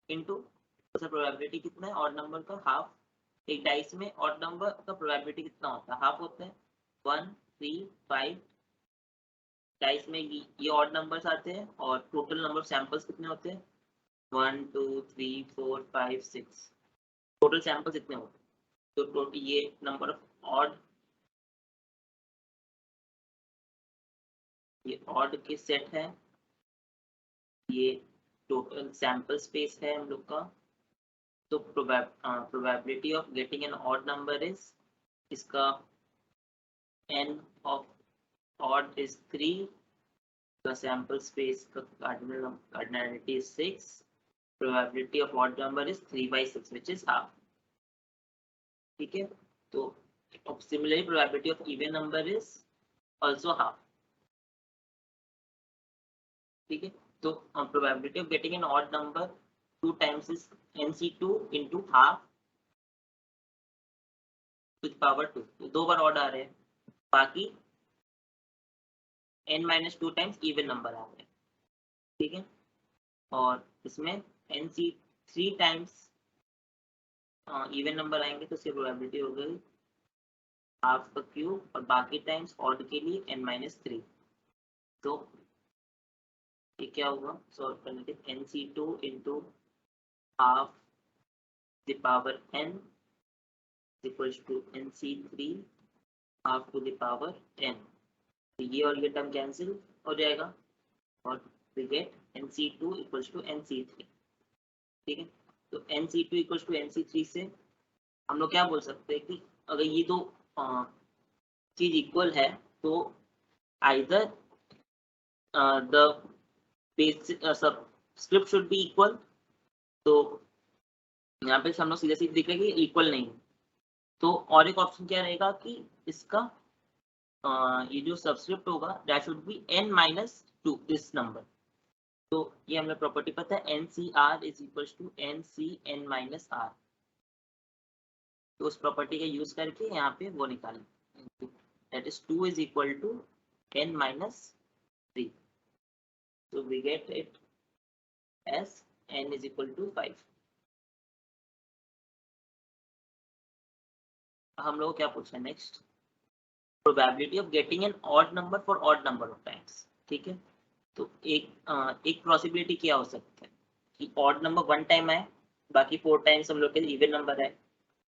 इनटू उसका प्रोबेबिलिटी कितना है ऑड नंबर का हाफ। एक डाइस में ऑड नंबर का प्रोबेबिलिटी कितना होता है, हाफ होता है, 1 3 5। डाइस में ये ऑड नंबर्स आते हैं और टोटल नंबर ऑफ सैंपल्स कितने होते हैं 1 2 3 4 5 6, टोटल सैंपल्स इतने होते हैं। तो टोटल ये नंबर ऑफ ऑड, ये ऑड के सेट है, ये टोटल सैंपल स्पेस है हम लोग का। तो probability of getting an odd number is, इसका n of odd is 3, the sample space का cardinality is 6, probability of odd number is 3/6 which is half, ठीक है। तो similarly probability of even number is also half, ठीक है। तो probability of getting an odd number 2 times is NC2 into half to the power 2, तो 2 बार odd आ रहे हैं, बाकी n-2 टाइम्स इवन नंबर आ रहे हैं, ठीक है, और इसमें NC3 टाइम्स इवन नंबर आएंगे तो इसकी प्रोबेबिलिटी हो गई हाफ का क्यूब, और बाकी टाइम्स ऑड के लिए n-3। तो ये क्या होगा सॉल्व करने के, NC2 into half the power n equals to NC3 half to the power n। तो ये और ये टर्म कैंसिल हो जाएगा और we get NC2 equals to NC3, ठीक है। तो NC2 इक्वल्स टू NC3 से हम लोग क्या बोल सकते हैं कि अगर ये दो चीज इक्वल है तो either the basic subscript should be equal. तो यहाँ पे हम लोग सीधे सीधे देख रहे हैं कि इक्वल नहीं है, तो और एक ऑप्शन क्या रहेगा कि इसका ये जो सबस्क्रिप्ट होगा that should be n-2 this number. तो ये हमें प्रॉपर्टी पता है NCR is equals to NCn-R, तो उस प्रॉपर्टी का यूज करके यहाँ पे वो निकालें, that is 2 is equal to n-3, so we get it as n is equal to 5। हम लोग क्या पूछा next, probability of getting an odd number for odd number of times, ठीक है। तो एक पॉसिबिलिटी क्या हो सकता है कि ऑड नंबर 1 टाइम आए, बाकी 4 टाइम्स हम लोग के इवन नंबर है,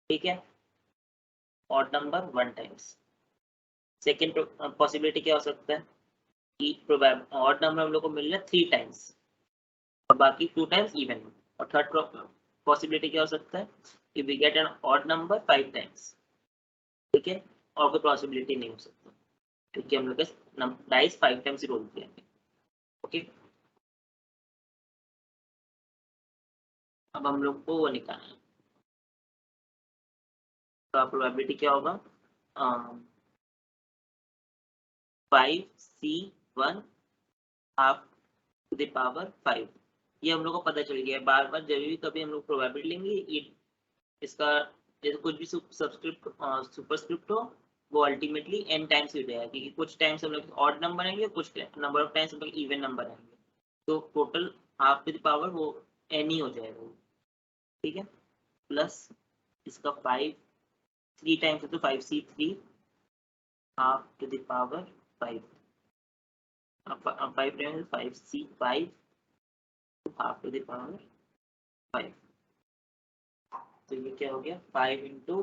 ठीक है, odd number 1 times. Second possibility क्या हो सकता है कि ऑड नंबर हम लोग को मिल रहा है 3 टाइम्स और बाकी 2 टाइम्स इवन। और थर्ड पॉसिबिलिटी क्या हो सकता है कि we get an odd number 5 times, ठीक है, और कोई पॉसिबिलिटी नहीं हो सकता क्योंकि हम लोग डाइस 5 टाइम्स रोल किया है, ओके। अब हम लोग को वो निकालना है, तो प्रोबेबिलिटी क्या होगा 5C1 half to the power 5, ये हम लोग को पता चल गया है। बार बार जब भी कभी हम लोग प्रोबेबिलिटी लेंगे, ये इसका जैसे कुछ भी सबस्क्रिप्ट सुपरस्क्रिप्ट हो, वो अल्टीमेटली n टाइम्स ही हो जाएगा, क्योंकि कुछ टाइम्स हम लोग ऑड नंबर आएंगे, कुछ नंबर ऑफ टाइम्स हम लोग इवन नंबर आएंगे, तो total half to the power वो n ही हो जाएगा। ठीक है, प्लस इसका 5 3 टाइम्स है तो 5c3 half to the power 5, 5 times 5c5 half to the power 5, तो ये क्या हो गया 5 इंटू,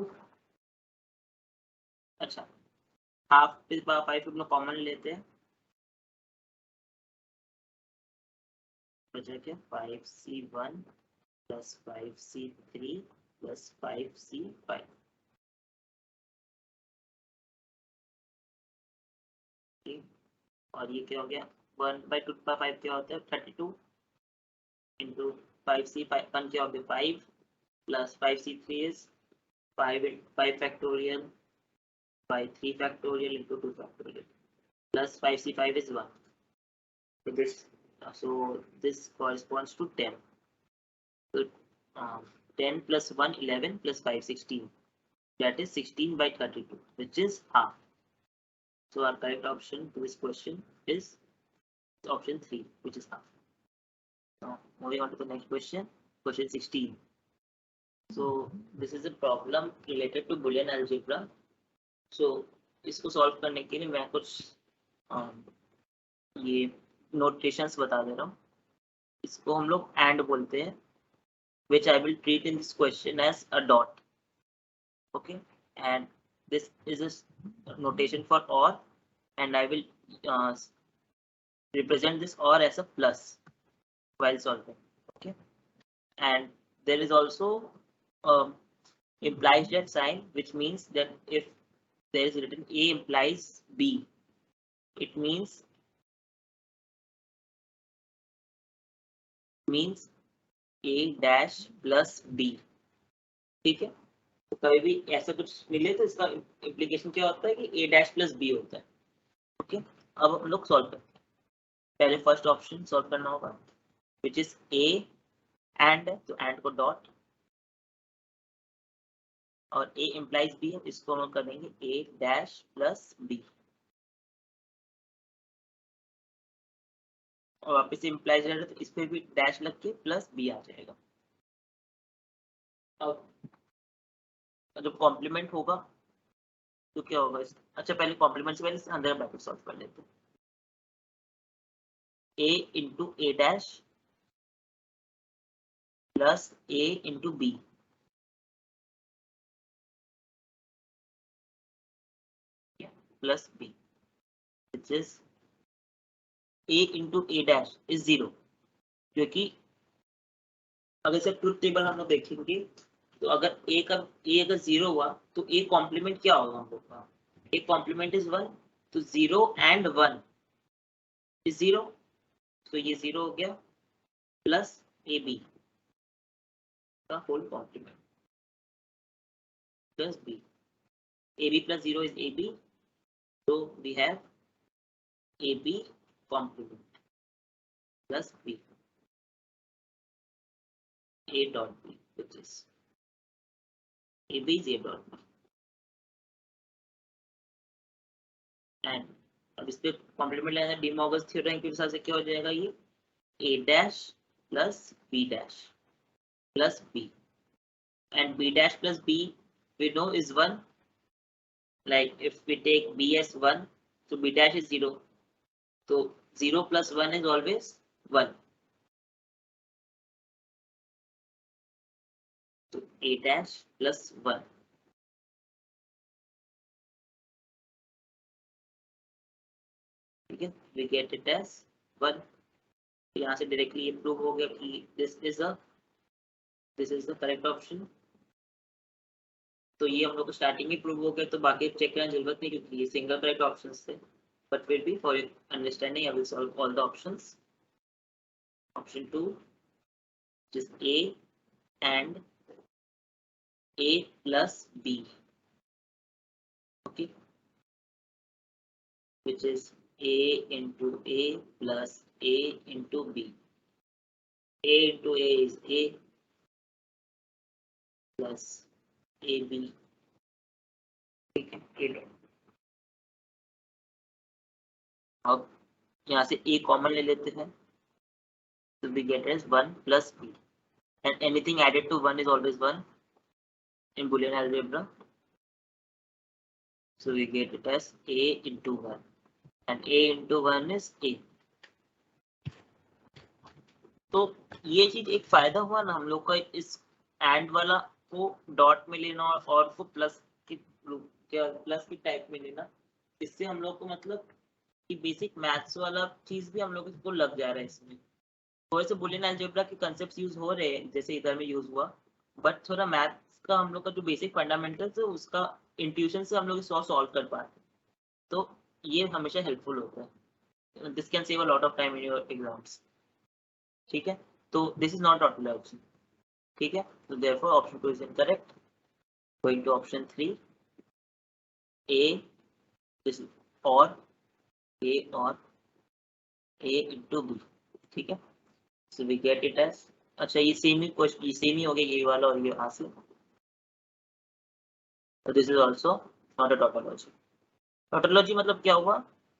अच्छा हाफ टू द पावर 5 हम लोग कॉमन लेते हैं, बचा क्या 5c1 plus 5c3 plus 5c5। ठीक, और ये क्या हो गया 1/2 क्या होता है 32 इंटू 5c5 क्या हो गया 5 plus 5c3 is 5 factorial by 3 factorial into 2 factorial plus 5c5 is 1. So this corresponds to 10. So 10 plus 1 11 plus 5 16. That is 16 by 32, which is half. So our correct option to this question is option 3, which is half. Now moving on to the next question, question 16. So this is a problem related to Boolean algebra. So इसको solve करने के लिए मैं कुछ ये notations बता दे रहा हूँ। इसको हम लोग एंड बोलते हैं, which I will treat in this question as a dot. Okay, and this is a notation for or, and I will represent this or as a plus while solving. Okay, and there is also implies that sign, which means that if there is written A implies B, it means A dash plus B. ठीक है, तो कभी भी ऐसा कुछ मिले तो इसका इम्प्लीकेशन क्या होता है कि A डैश प्लस B होता है। ओके, अब हम लोग सॉल्व करते हैं। पहले फर्स्ट ऑप्शन सॉल्व करना होगा, विच इज A एंड, तो एंड को डॉट, और A इम्प्लाइज B है, इसको हम करेंगे A डैश प्लस B, और वापस इम्प्लाइज है तो इस पे भी डैश लग के प्लस B आ जाएगा। अब जब कॉम्प्लीमेंट होगा तो क्या होगा, अच्छा पहले कॉम्प्लीमेंट से पहले अंदर ब्रैकेट सॉल्व कर लेते हैं। A into A dash plus A into B, plus B, which is A into A dash is 0, क्योंकि अगर से ट्रुथ टेबल हम लोग देखेंगे तो अगर A का A अगर 0 हुआ तो A कॉम्प्लीमेंट क्या होगा हम लोग का, A कॉम्प्लीमेंट इज 1, तो 0 एंड 1 इज 0, तो ये 0 हो गया, प्लस AB का whole complement plus B, AB plus 0 is AB, so we have AB complement plus B, A dot B, which is AB is A dot B, and अब इस पे complement लेना है, डी मॉर्गन्स थ्योरम के हिसाब से क्या हो जाएगा, ये A dash plus B dash plus B, and B dash plus B we know is 1, like if we take B as 1, so B dash is 0, so 0 plus 1 is always 1, so A dash plus 1, ठीक है, we get it as 1। यहाँ से directly ये prove हो गया कि this is the correct option. तो ये हम लोग को स्टार्टिंग में प्रूव हो गया, तो बाकी चेक करने की जरूरत नहीं क्योंकि ये सिंगल करेक्ट ऑप्शन थे, बट फिर भी for understanding I will solve all the options. Option 2 is A and A plus B, okay, which is A into A plus A into B, A into A is A plus AB, ठीक है, A dot. अब यहाँ से A common ले लेते हैं, so we get as 1 plus B, and anything added to 1 is always 1 in Boolean algebra, so we get it as A into 1, and A into 1 is A. तो ये चीज एक फायदा हुआ ना हम लोग का, इस एंड वाला को डॉट में लेना और को प्लस की प्लस की टाइप में लेना, इससे हम लोग को मतलब कि बेसिक मैथ्स वाला चीज भी हम लोग को लग जा रहा है इसमें। थोड़े से बुलियन अलजेब्रा के कंसेप्ट यूज हो रहे हैं जैसे इधर में यूज हुआ, बट थोड़ा मैथ्स का हम लोग का जो बेसिक फंडामेंटल्स है उसका इंट्यूशन से हम लोग सॉल्व कर पाते, तो ये हमेशा हेल्पफुल होता है। This can save a lot of time in your exams, ठीक है। तो दिस इज नॉट ऑटोलॉजी, ठीक है, तो therefore option 2 is incorrect. Going to option 3, A this और ए और ए इनटू बी, ठीक है, so we get it as, अच्छा ये सेम ही क्वेश्चन, ये सेम ही हो गया ये वाला और ये हासिल, तो this is also not a tautology. Tautology मतलब क्या हुआ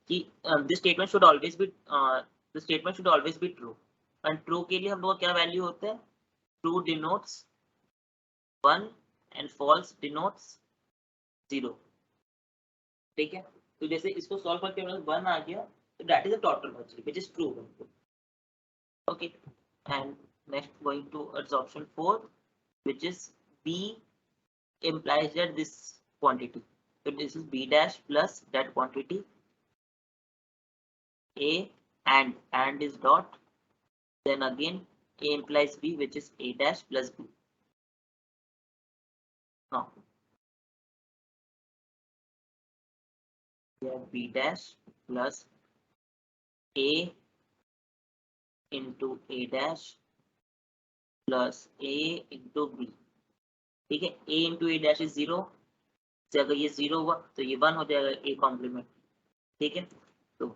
कि this statement should always be this statement should always be true, and true के लिए हम लोग का क्या वैल्यू होता है, true denotes 1 and false denotes 0, ठीक है। तो जैसे इसको सॉल्व करके 1 आ गया, तो that is a tautology which is true, okay, and next going to its option 4, which is B implies that this quantity, so this is B dash plus that quantity, A and is dot, then again A implies B, which is A dash plus B. Now we have B dash plus A into A dash plus A into B, ठीक है। A into A dash is 0, से अगर ये 0 हुआ तो ये 1 हो जाएगा A कॉम्प्लीमेंट, ठीक है। तो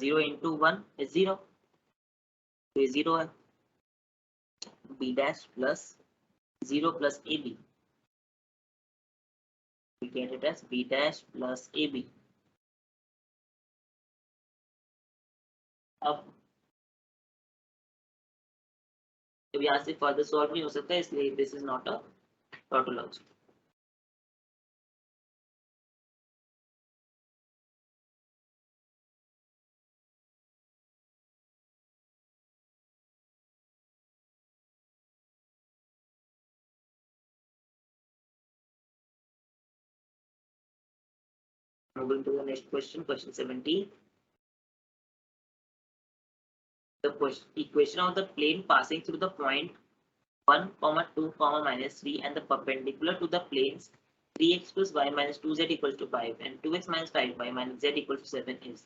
0 into 1 is 0, तो ये 0 है। B dash plus 0 plus AB, we get it as B dash plus AB. अब यहाँ से फर्दर सॉल्व नहीं हो सकता, इसलिए this is not a tautology. Moving to the next question, question 17. The equation of the plane passing through the point 1, 2, minus 3 and the perpendicular to the planes 3x plus y minus 2z equals to 5 and 2x minus 5y minus z equals to 7 is,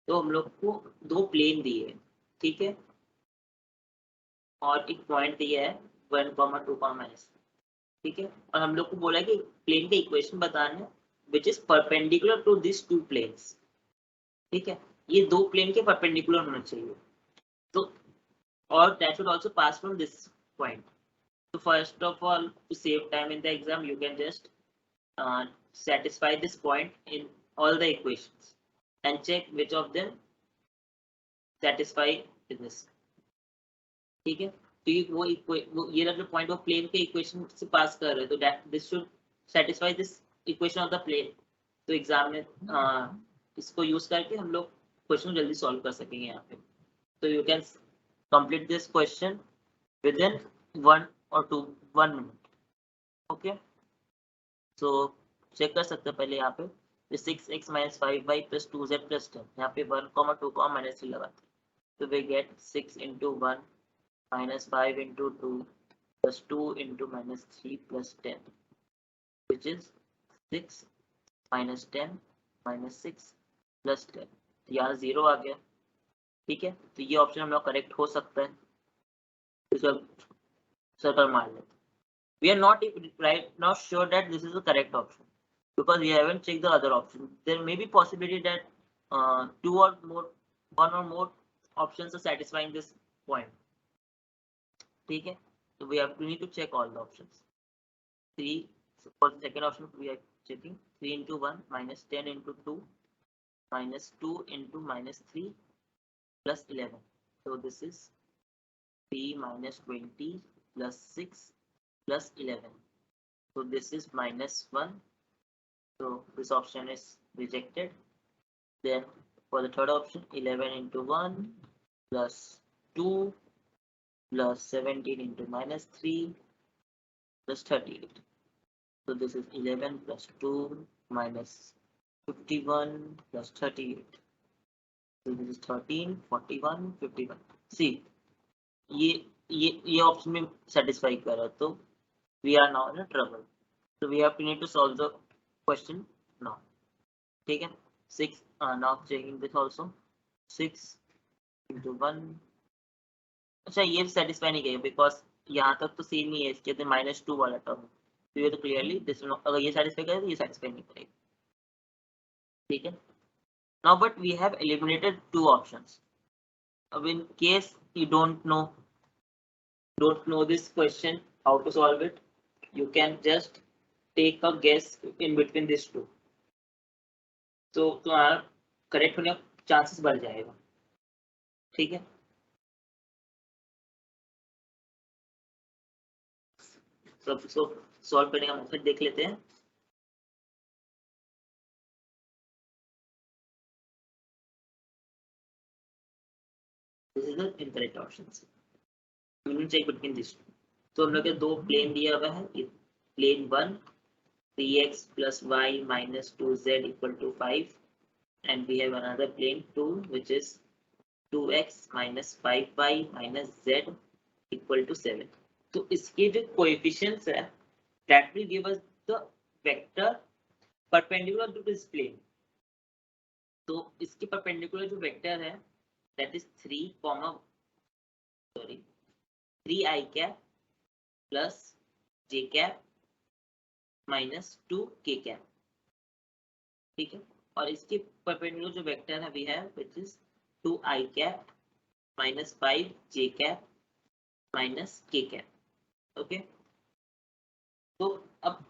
तो हम लोग को दो plane दिए, ठीक है, और एक पॉइंट दिया है 1, 2, माइनस, ठीक है, और हम लोग को बोला कि प्लेन का इक्वेशन बताना है which is perpendicular to this two planes, ठीक है, ये दो प्लेन के परपेंडिकुलर होना चाहिए, तो और that should also pass from this point. So first of all, to save time in the exam, you can just satisfy this point in all the equations and check which of them satisfy this, ठीक है। तो ये वो ये जो point वो plane के equation से पास कर रहे हैं, तो that this should satisfy this equation of the plane, तो एग्जाम में इसको यूज करके हम लोग क्वेश्चन जल्दी सॉल्व कर सकेंगे यहाँ पे। तो you can complete this question within 1 minute, okay. So check कर सकते हैं पहले यहाँ पे 6x minus 5y plus 2z plus 10, यहाँ पे 1, 2, minus 3 लगाते हैं, तो we get 6 into 1 minus 5 into 2 plus 2 into minus 3 plus 10, which is 6 minus 10 minus 6 plus 10, तो यहाँ 0 आ गया, ठीक है, तो ये ऑप्शन हम लोग करेक्ट हो सकता है, तो सर्कल मार लेते। We are not right now sure that this is the correct option because we haven't checked the other option. There may be possibility that one or more options are satisfying this point. ठीक है, so we have to need to check all the options. 3, so for the second option we are checking 3 into 1 minus 10 into 2 minus 2 into minus 3 plus 11. So this is 3 minus 20 plus 6 plus 11. So this is minus 1. So this option is rejected. Then for the third option, 11 into 1 plus 2 plus 17 into minus 3 plus 38. So this is 11 plus 2 minus 51 plus 38. So this is 13, 41, 51. See, ये option में satisfy कर रहा, तो we are now in a trouble. So we have to need to solve the question now. ठीक है, 6 now checking this also. 6 into 1. अच्छा, ये satisfy नहीं किया because यहाँ तक तो सेम ही है, इसके अंदर -2 वाला टर्म, तो ये तो क्लियरली दिस, अगर ये satisfy करे तो ये satisfy नहीं करेगा. ठीक है, now but we have eliminated 2 options. In case you don't know this question how to solve it, you can just take a guess in between these two. तो तुम्हारा करेक्ट होने का चांसेस बढ़ जाएगा. ठीक है, सब सॉल्व करने का मेथड देख लेते हैं. This is the incorrect options. You need to check between these two. तो हम लोग के दो प्लेन दिया हुआ है. Plane 1 3x plus y minus 2z equal to 5, and we have another plane 2 which is 2x minus 5y minus z equal to 7. तो इसके जो कोएफिशिएंट्स है that will give us the vector perpendicular to this plane. तो इसके perpendicular जो vector है that is 3i cap plus j cap minus 2k cap. ठीक है, और इसके परपेंडिकुलर जो वेक्टर है we have which is 2i cap minus 5j cap minus k cap. Okay, तो अब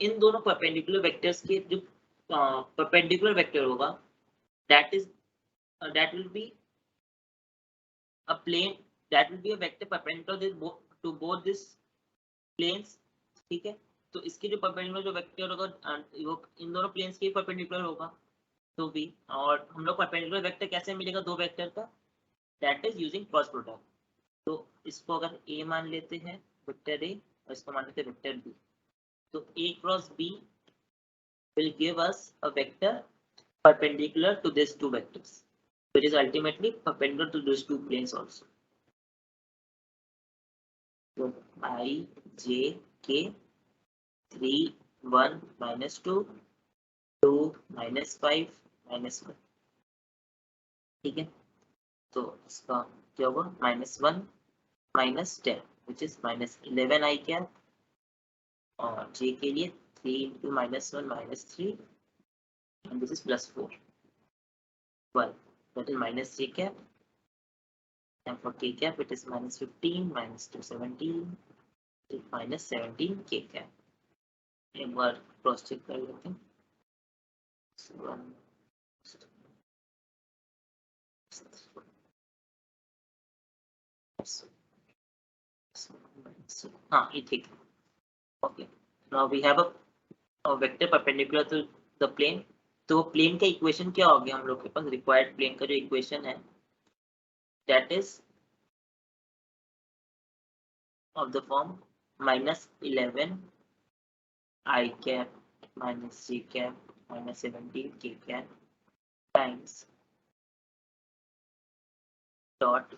इन दोनों परपेंडिकुलर वेक्टर्स के जो परपेंडिकुलर वेक्टर होगा that will be a plane, that will be a vector perpendicular to both these planes. ठीक है, तो इसके जो परपेंडिकुलर जो वेक्टर होगा वो इन दोनों प्लेन्स के परपेंडिकुलर होगा. तो भी, और हम लोग परपेंडिकुलर वेक्टर कैसे मिलेगा दो वेक्टर का, that is using cross product. तो इसको अगर a मान लेते हैं वेक्टर a और इसको मान लेते हैं वेक्टर b, तो a cross b will give us a vector perpendicular to these two vectors, which is ultimately perpendicular to these two planes also. So I j k 3 1 minus 2 2 minus 5 minus 1. ठीक है, तो इसका क्या होगा -1 minus 10 which is minus 11 I cap, और j के लिए 3 into -1 minus 3, and this is plus 4 12, that is minus j cap, and for k cap it is minus 15 minus 2 17 minus 17 k cap. एक बार क्रॉस चेक कर लेते हैं. हाँ, ये ठीक है. Okay, now we have a vector perpendicular to the plane. तो plane का इक्वेशन क्या हो गया हम लोग के पास, रिक्वायर्ड प्लेन का जो इक्वेशन है that is of the form -11 I cap minus j cap minus 17 k cap times dot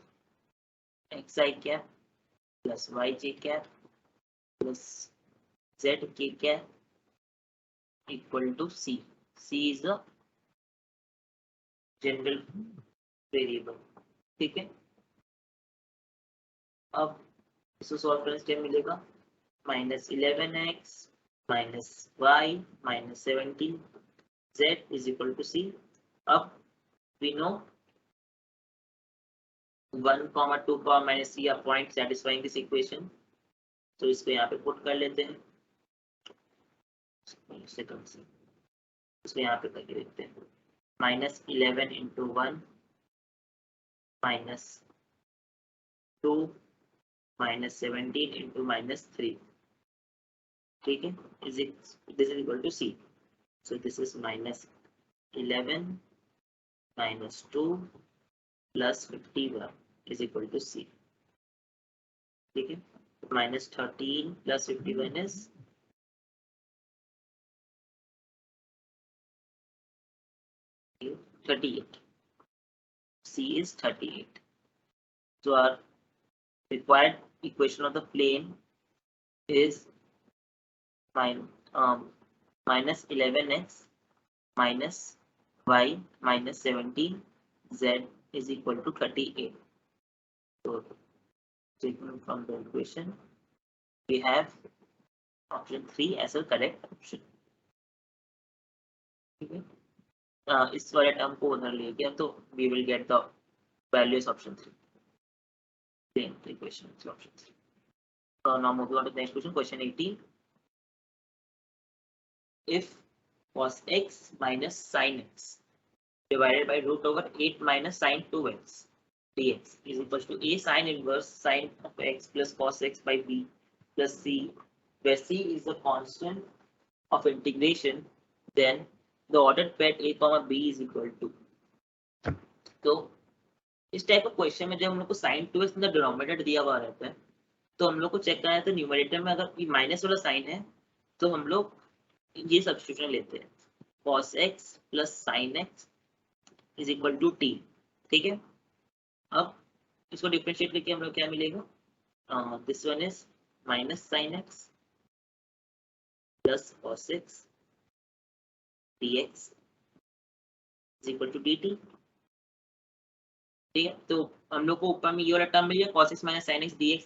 xi cap plus yj cap plus zk cap equal to c. C is the general variable. ठीक है, अब इसको solve करने से क्या मिलेगा, -11x minus y minus 17 z is equal to c. अब we know 1 comma 2 power minus c are point satisfying this equation. तो इसको यहाँ पे पुट कर लेते हैं, सेकंड से इसको यहाँ पे करके देखते हैं, -11 इंटू 1 -2 -17 इंटू -3, ठीक है, this is equal to C. So this is -11 -2 plus 51 is equal to C. ठीक है, -13 plus 51 is 38. C is 38. So our required equation of the plane is minus 11x minus y minus 17 z is equal to 38. So taken from the equation, we have option 3 as a correct option. Okay. इस वाले term को उधर ले गया तो we will get the values option 3. Same equation is option 3. So now moving on to the next question, question 18. If cos x minus sin x divided by root over 8 minus sin 2x dx is equals to a sin inverse sin of x plus cos x by b plus c, where c is the constant of integration, then the ordered pair a comma b is equal to. तो इस type का question में जब हम लोग को sin 2x का denominator दिया हुआ रहता है तो हम लोग को चेक करना है, तो न्यूमरेटर में अगर माइनस वाला साइन है तो हम लोग ये सब्स्टिट्यूशन लेते हैं, cos x plus sin x is equal to t. ठीक है, अब इसको डिफरेंशिएट करके हम लोग क्या मिलेगा, this one is minus sin x plus cos x dx is equal to dt. ठीक है, तो हम लोग को ऊपर में ये वाला टर्म मिल गया cos x minus sin x dx.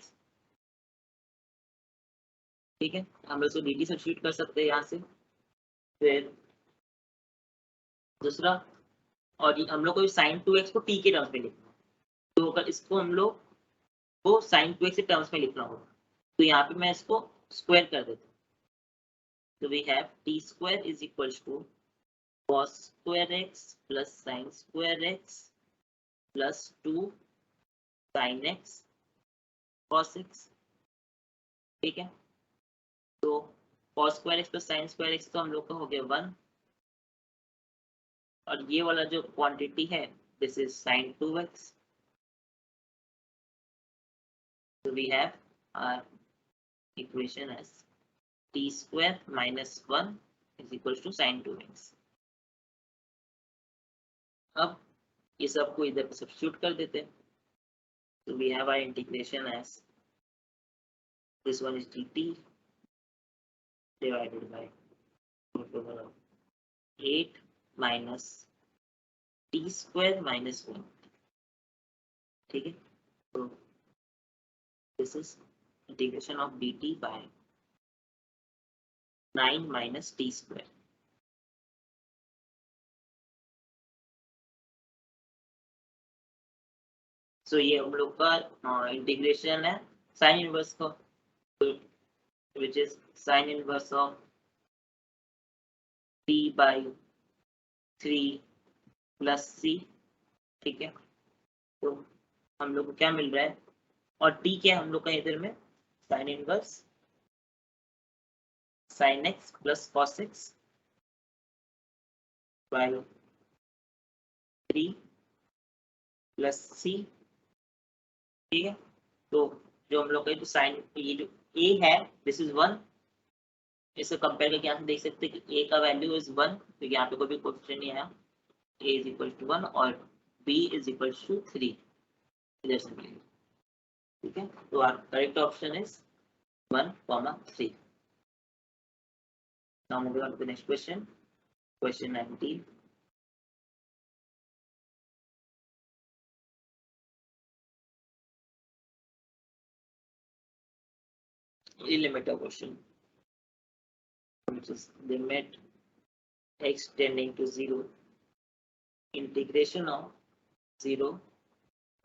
ठीक है, हम लोग इसको dt सब्स्टिट्यूट कर सकते हैं यहाँ से. फिर दूसरा, और हम लोग को sin 2x को t के टर्म्स में लिखना है, तो अगर इसको हम लोग को sin 2x के टर्म्स में लिखना होगा तो यहाँ पे मैं इसको स्क्वायर कर देता हूँ. तो we have t square is equals to cos square x plus sin square x plus 2 sin x cos x. ठीक है, तो cos square x plus sin square x तो हम लोग का हो गया 1, और ये वाला जो क्वांटिटी है this is sin 2x. So we have our equation as t square minus 1 is equals to sin 2x. अब ये सब को इधर सब्स्टिट्यूट कर देते हैं, so we have our integration as this one is dt divided by 8 minus t square minus 1. ठीक है, तो this is integration of dt by 9 minus t square. So ये हम लोग का इंटीग्रेशन है साइन इनवर्स का, which is sin inverse of t by 3 plus c. ठीक है, तो हम लोग को क्या मिल रहा है, और t क्या हम लोग का इधर में sin inverse sin x plus cos x by 3 plus c. ठीक है, तो जो हम लोग का तो साइन, ये जो a है दिस इज 1, इसको कंपेयर करके यहाँ से देख सकते हैं कि a का वैल्यू इज 1, तो यहाँ पे कोई भी क्वेश्चन नहीं आया, a इज इक्वल टू 1 और b इज इक्वल टू 3 इधर से मिलेगा. ठीक है, तो our correct option is 1, 3. Now moving on to the next question, question 19. Limit of question, which is limit x tending to 0, integration of 0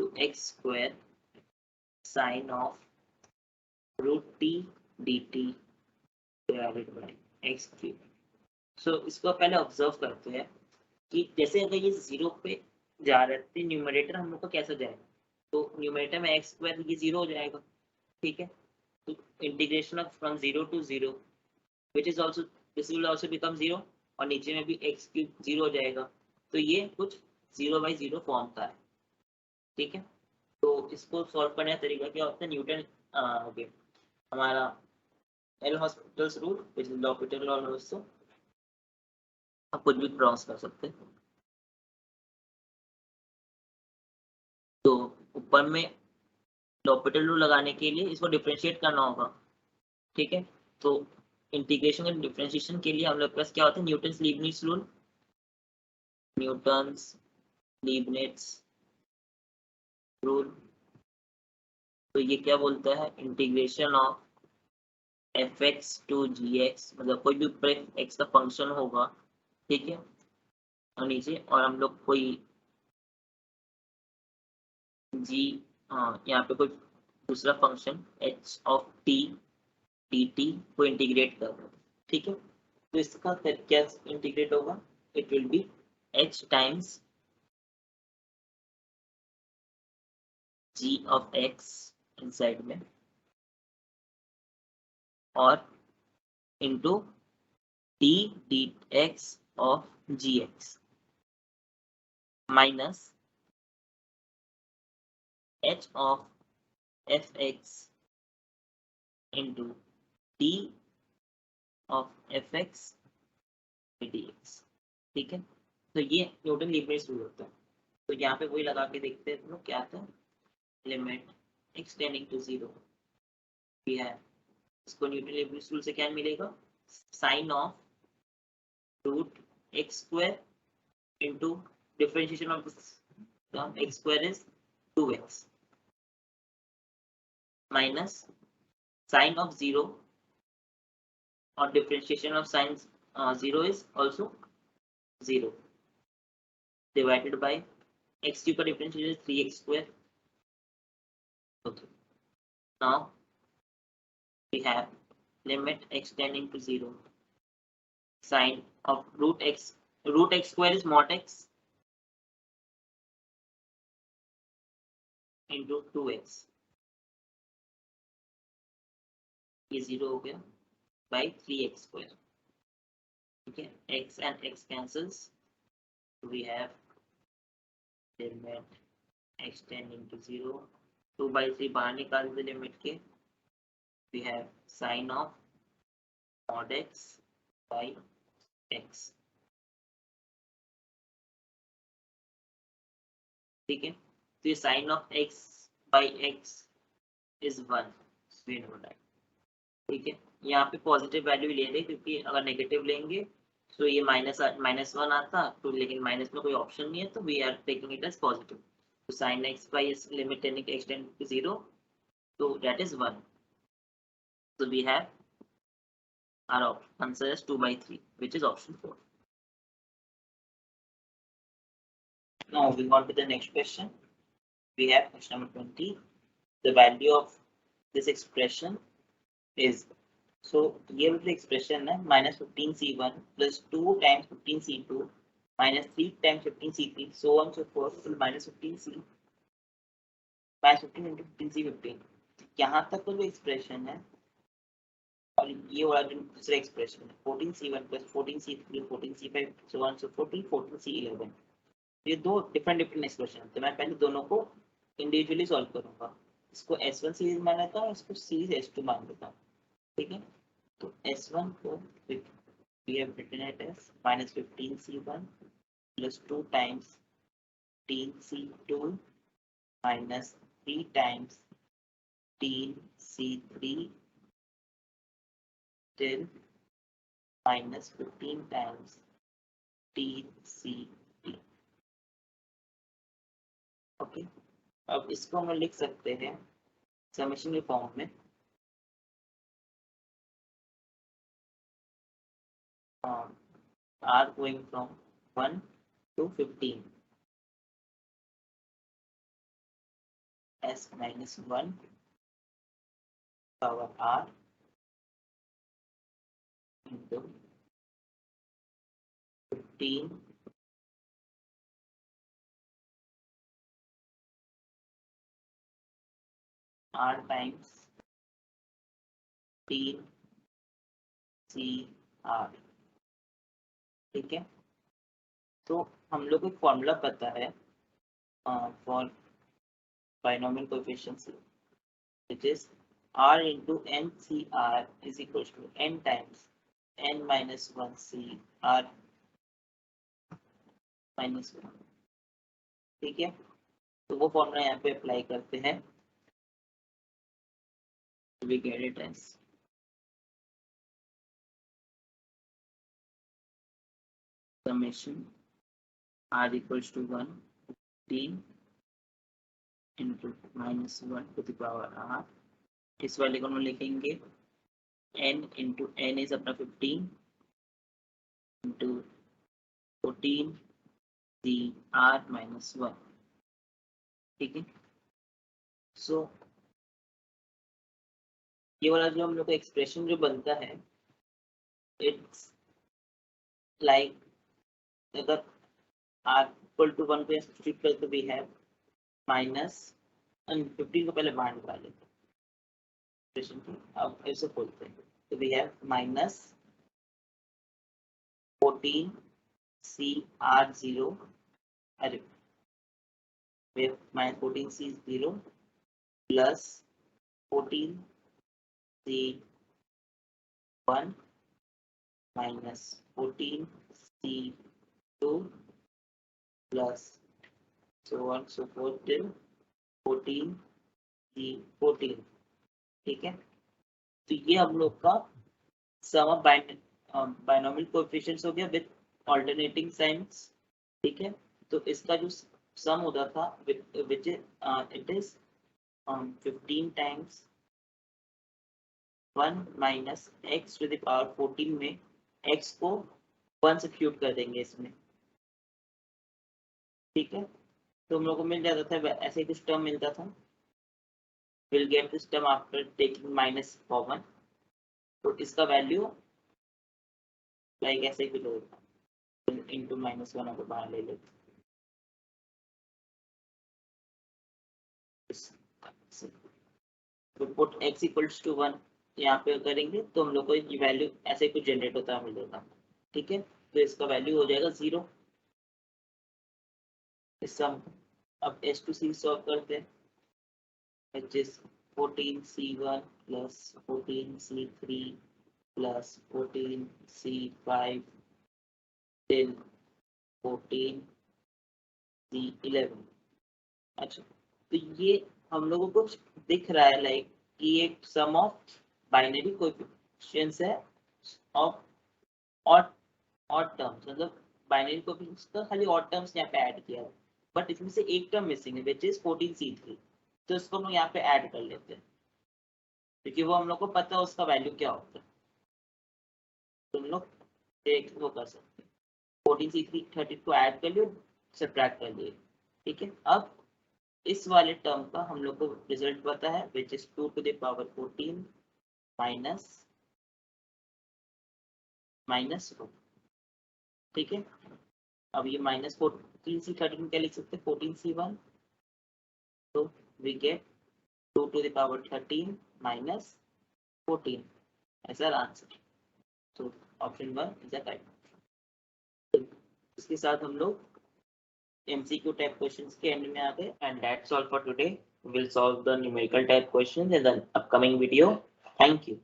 to x square sine of root t dt divided by x cube. सो इसको पहले observe करते हैं कि जैसे अगर ये 0 पे जा रहे थे न्यूमरेटर हम लोग का कैसा जाएगा, तो न्यूमरेटर में एक्स स्क्वायर ये 0 हो जाएगा, ठीक है। तो integration of from 0 to 0 which is also this will also become 0 और नीचे में भी x क्यूब 0 हो जाएगा, तो ये कुछ 0/0 फॉर्म का है, ठीक है। तो इसको सॉल्व करने का तरीका क्या होता है, न्यूटन ओके हमारा L hospitals rule which is L'Hôpital law also, आप कुछ भी क्रॉस कर सकते हैं। तो ऊपर में लॉपिटल रूल लगाने के लिए इसको डिफरेंशिएट करना होगा, ठीक है। तो इंटीग्रेशन एंड डिफरेंशिएशन के लिए हम लोग के पास क्या होता है, Newton's Leibniz rule, Newton's Leibniz rule. तो ये क्या बोलता है, integration of F X to G X, मतलब कोई भी ऊपर एक्स का फंक्शन होगा, ठीक है, और नीचे और हम लोग कोई जी यहाँ पे कोई दूसरा function H of T D T को इंटीग्रेट कर रहे हैं, ठीक है। तो इसका क्या इंटीग्रेट होगा, it will be H times G of X inside में और into T D X of G X minus H of F X into T of F X D X, ठीक है। तो ये न्यूटन लीबनिट्ज रूल होता है। तो यहाँ पे वही लगा के देखते हैं तो क्या आता है, लिमिट x टेंडिंग टू 0 भी है, इसको न्यूटन लीबनिट्ज रूल से क्या मिलेगा, sine of root X square into differentiation of this term X square is 2x minus sine of 0 और differentiation of sine 0 is also 0 divided by x cube का differentiation is 3x square. Okay. Now we have limit x tending to 0 sine of root x square is mod x into 2x, ये 0 हो गया by 3x square, ठीक है। x and x cancels, we have limit x tending to 0, 2/3 बाहर निकाल दे limit के, we have sine of mod x by x, ठीक है। तो ये sine of x by x is 1, ठीक है। यहाँ पे पॉजिटिव वैल्यू ले रहे क्योंकि अगर नेगेटिव लेंगे तो ये -1 आता, तो लेकिन माइनस में कोई ऑप्शन नहीं है, तो we are taking it as positive. तो साइन एक्स बाई इस limit tending to x tends to 0, तो that is 1, so we have our answer is 2/3 which is option 4. Now moving on to the next question, we have question number 20. The value of this expression is, so ये वाली expression है -15c1 plus 2 times 15c2 minus 3 times 15c3 so on so forth till -15c -15 into 15c 15, यहाँ तक तो जो expression है और ये वाला जो दूसरा expression है 14c1 plus 14c3 14c5 so on so forth till 14c11, ये दो different expression है। तो मैं पहले दोनों को individually solve करूँगा, इसको S1 सीरीज मान लेता हूँ, इसको सीरीज S2 मान लेता हूँ, ठीक है। तो S1 को we have written it as -15c1 plus 2 times 15c2 minus 3 times 15c3 till -15 times 15c3, okay. अब इसको हम लिख सकते हैं समेशन के फॉर्म में, r going from 1 to 15, s minus 1 power r into 15 r times 15 c r। ठीक है, तो हम लोग को एक फॉर्मूला पता है for binomial coefficients, which is r into n c r is equals to n times n minus 1 c r minus 1। ठीक है, तो वो फॉर्मूला यहाँ पे अप्लाई करते हैं, we get it as summation r equals to 1 15 into minus 1 to the power r। इस वाले को हम लिखेंगे n into n is अपना 15 into 14 c r minus 1। ठीक है, सो ये वाला जो हम लोग का एक्सप्रेशन जो बनता है, इट्स लाइक अगर r इक्वल टू 1 पे सब्स्टिट्यूट करें तो वी हैव माइनस 15 को पहले बाहर निकाल लेते हैं एक्सप्रेशन की, अब ऐसे बोलते हैं तो we have minus 14 c r 0, अरे we have minus 14 c 0 plus 14 c 1 minus 14 c 2 plus so on so forth till 14 c 14। ठीक है, तो ये हम लोग का सम ऑफ बाइनोमियल कोएफिशिएंट्स हो गया विद ऑल्टरनेटिंग साइंस। ठीक है, तो इसका जो सम होता था which it is 15 times 1 minus X to the power 14 में x को 1 सब्स्टिट्यूट कर देंगे इसमें। ठीक है, तो हम लोग को मिल जाता था ऐसे ही कुछ टर्म मिलता था, will get this term after taking minus common, तो इसका वैल्यू लाइक ऐसे ही होगा इनटू माइनस 1 अगर बाहर ले लेते तो पुट x इक्वल्स टू 1 यहाँ पे करेंगे तो हम लोग को ये वैल्यू ऐसे कुछ जनरेट होता है मिलेगा। ठीक है, तो इसका वैल्यू हो जाएगा 0। इस सम अब s टू c सॉल्व करते हैं, which is 14c1 plus 14c3 plus 14c5 till 14c11। अच्छा, तो ये हम लोगों को दिख रहा है लाइक कि एक सम ऑफ बाइनरी कोएफिशिएंट्स है ऑफ ऑड टर्म्स, मतलब बाइनरी कोएफिशिएंट्स का खाली ऑड टर्म्स यहाँ पे ऐड किया है, बट इसमें से एक टर्म मिसिंग है विच इज 14c3, तो इसको हम लोग यहाँ पे ऐड कर लेते हैं क्योंकि वो हम लोग को पता है उसका वैल्यू क्या होता है, तो हम लोग एक वो कर सकते हैं 14c3 30 को ऐड कर लियो, सब्ट्रैक्ट कर लिए। ठीक है, अब इस वाले टर्म का हम लोग को रिजल्ट पता है which is 2 to the power 14 minus 4। ठीक है, अब ये माइनस 14c13 क्या लिख सकते हैं 14c1, तो we get 2 to the power 13 minus 14 ऐसा आंसर, तो ऑप्शन 1 इज द करेक्ट। इसके साथ हम लोग MCQ type questions के end में आ गए, and that's all for today. We'll solve the numerical type questions in the upcoming video. Thank you.